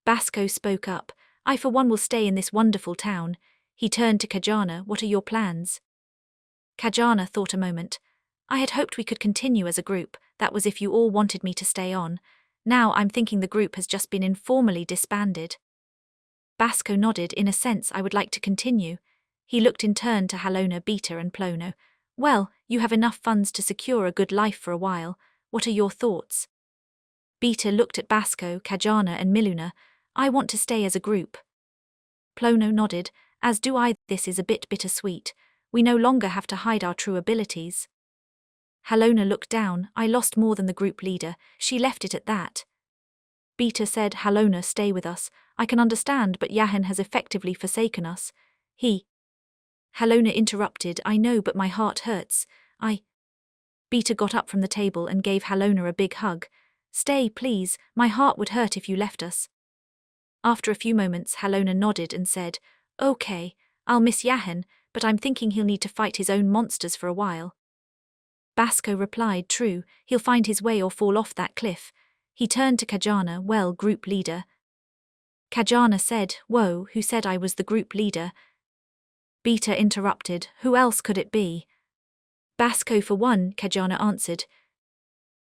Basco spoke up. "I for one will stay in this wonderful town." He turned to Kajana. "What are your plans?" Kajana thought a moment. "I had hoped we could continue as a group. That was if you all wanted me to stay on. Now I'm thinking the group has just been informally disbanded." Basco nodded. "In a sense, I would like to continue." He looked in turn to Halona, Beta, and Plono. "Well, you have enough funds to secure a good life for a while. What are your thoughts?" Beta looked at Basco, Kajana, and Miluna. "I want to stay as a group." Plono nodded. "As do I. This is a bit bittersweet. We no longer have to hide our true abilities." Halona looked down. "I lost more than the group leader. She left it at that." Beta said, "Halona, stay with us. I can understand, but Yahan has effectively forsaken us. He—" Halona interrupted. "I know, but my heart hurts. Beta got up from the table and gave Halona a big hug. "Stay, please. My heart would hurt if you left us." After a few moments, Halona nodded and said, "Okay, I'll miss Yahan, but I'm thinking he'll need to fight his own monsters for a while. Basco replied, true, he'll find his way or fall off that cliff. He turned to Kajana, well, group leader. Kajana said, whoa, who said I was the group leader? Beta interrupted, who else could it be? Basco for one, Kajana answered.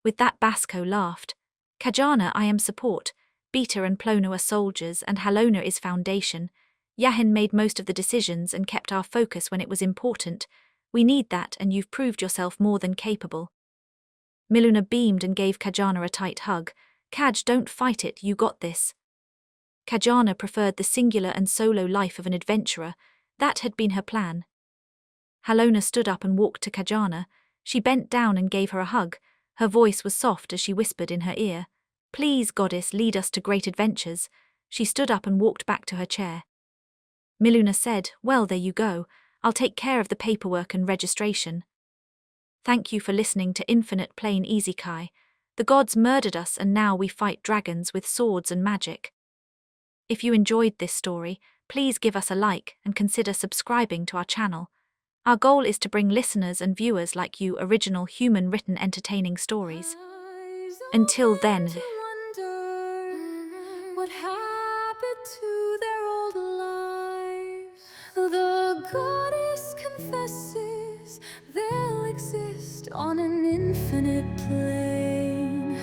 With that Basco laughed. Kajana, I am support. Beta and Plono are soldiers and Halona is foundation. Yahin made most of the decisions and kept our focus when it was important. We need that and you've proved yourself more than capable. Miluna beamed and gave Kajana a tight hug. Kaj, don't fight it, you got this. Kajana preferred the singular and solo life of an adventurer. That had been her plan. Halona stood up and walked to Kajana. She bent down and gave her a hug. Her voice was soft as she whispered in her ear, please, goddess, lead us to great adventures. She stood up and walked back to her chair. Miluna said, well, there you go. I'll take care of the paperwork and registration. Thank you for listening to Infinite Plane Isekai. The gods murdered us and now we fight dragons with swords and magic. If you enjoyed this story, please give us a like and consider subscribing to our channel. Our goal is to bring listeners and viewers like you original human-written entertaining stories. Until then, What happened to their old lives? The goddess confesses they'll exist on an infinite plane.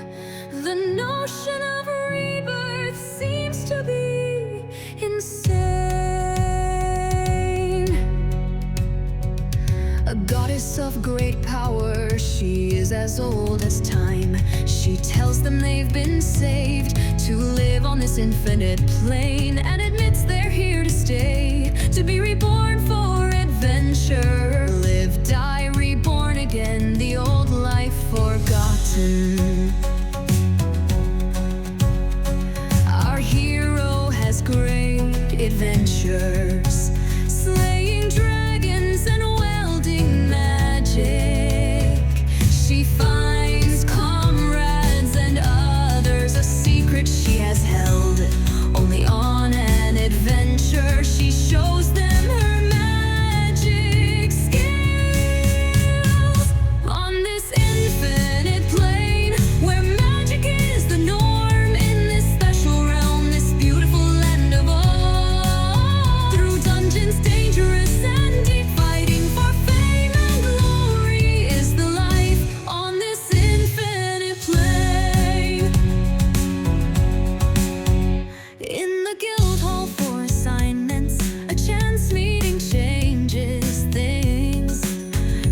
The notion of rebirth seems to be insane. A goddess of great power, she is as old as time. She tells them they've been saved to live on this infinite plane, and admits they're here to stay, to be reborn for adventure. Live, die, reborn again, the old life forgotten. Our hero has great adventures, slaying dragons and wielding magic. She finds comrades and others, a secret she has held only on an adventure. She shows them her magic skills on this infinite plane where magic is the norm. In this special realm, this beautiful land of all, through dungeons dangerous and deep, fighting for fame and glory is the life on this infinite plane. In the guild hall for assignments, a chance meeting changes things.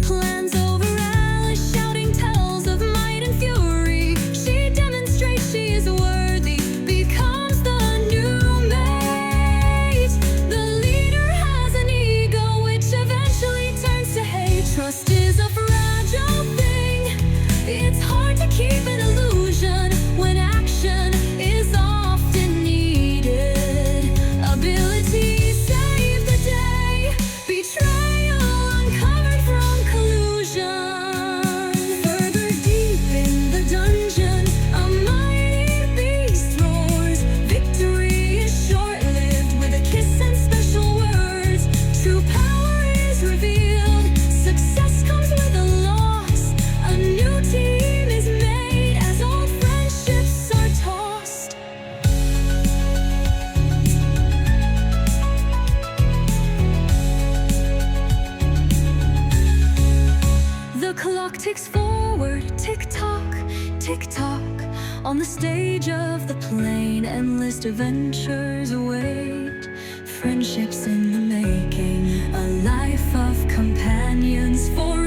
Plans over Alice, shouting tells of might and fury. She demonstrates she is worthy, becomes the new mate. The leader has an ego which eventually turns to hate. Trust is a fragile thing. It's hard to keep an illusion when action is often needed. Ability save the day. Betrayal uncovered from collusion. Further deep in the dungeon, a mighty beast roars. Victory is short-lived with a kiss and special words. True power is revealed. Success comes with a loss. A new team is made as old friendships are tossed. The clock ticks forward, tick-tock, tick-tock. On the stage of the plane, endless adventures await. Friendships in the making, a life of companions for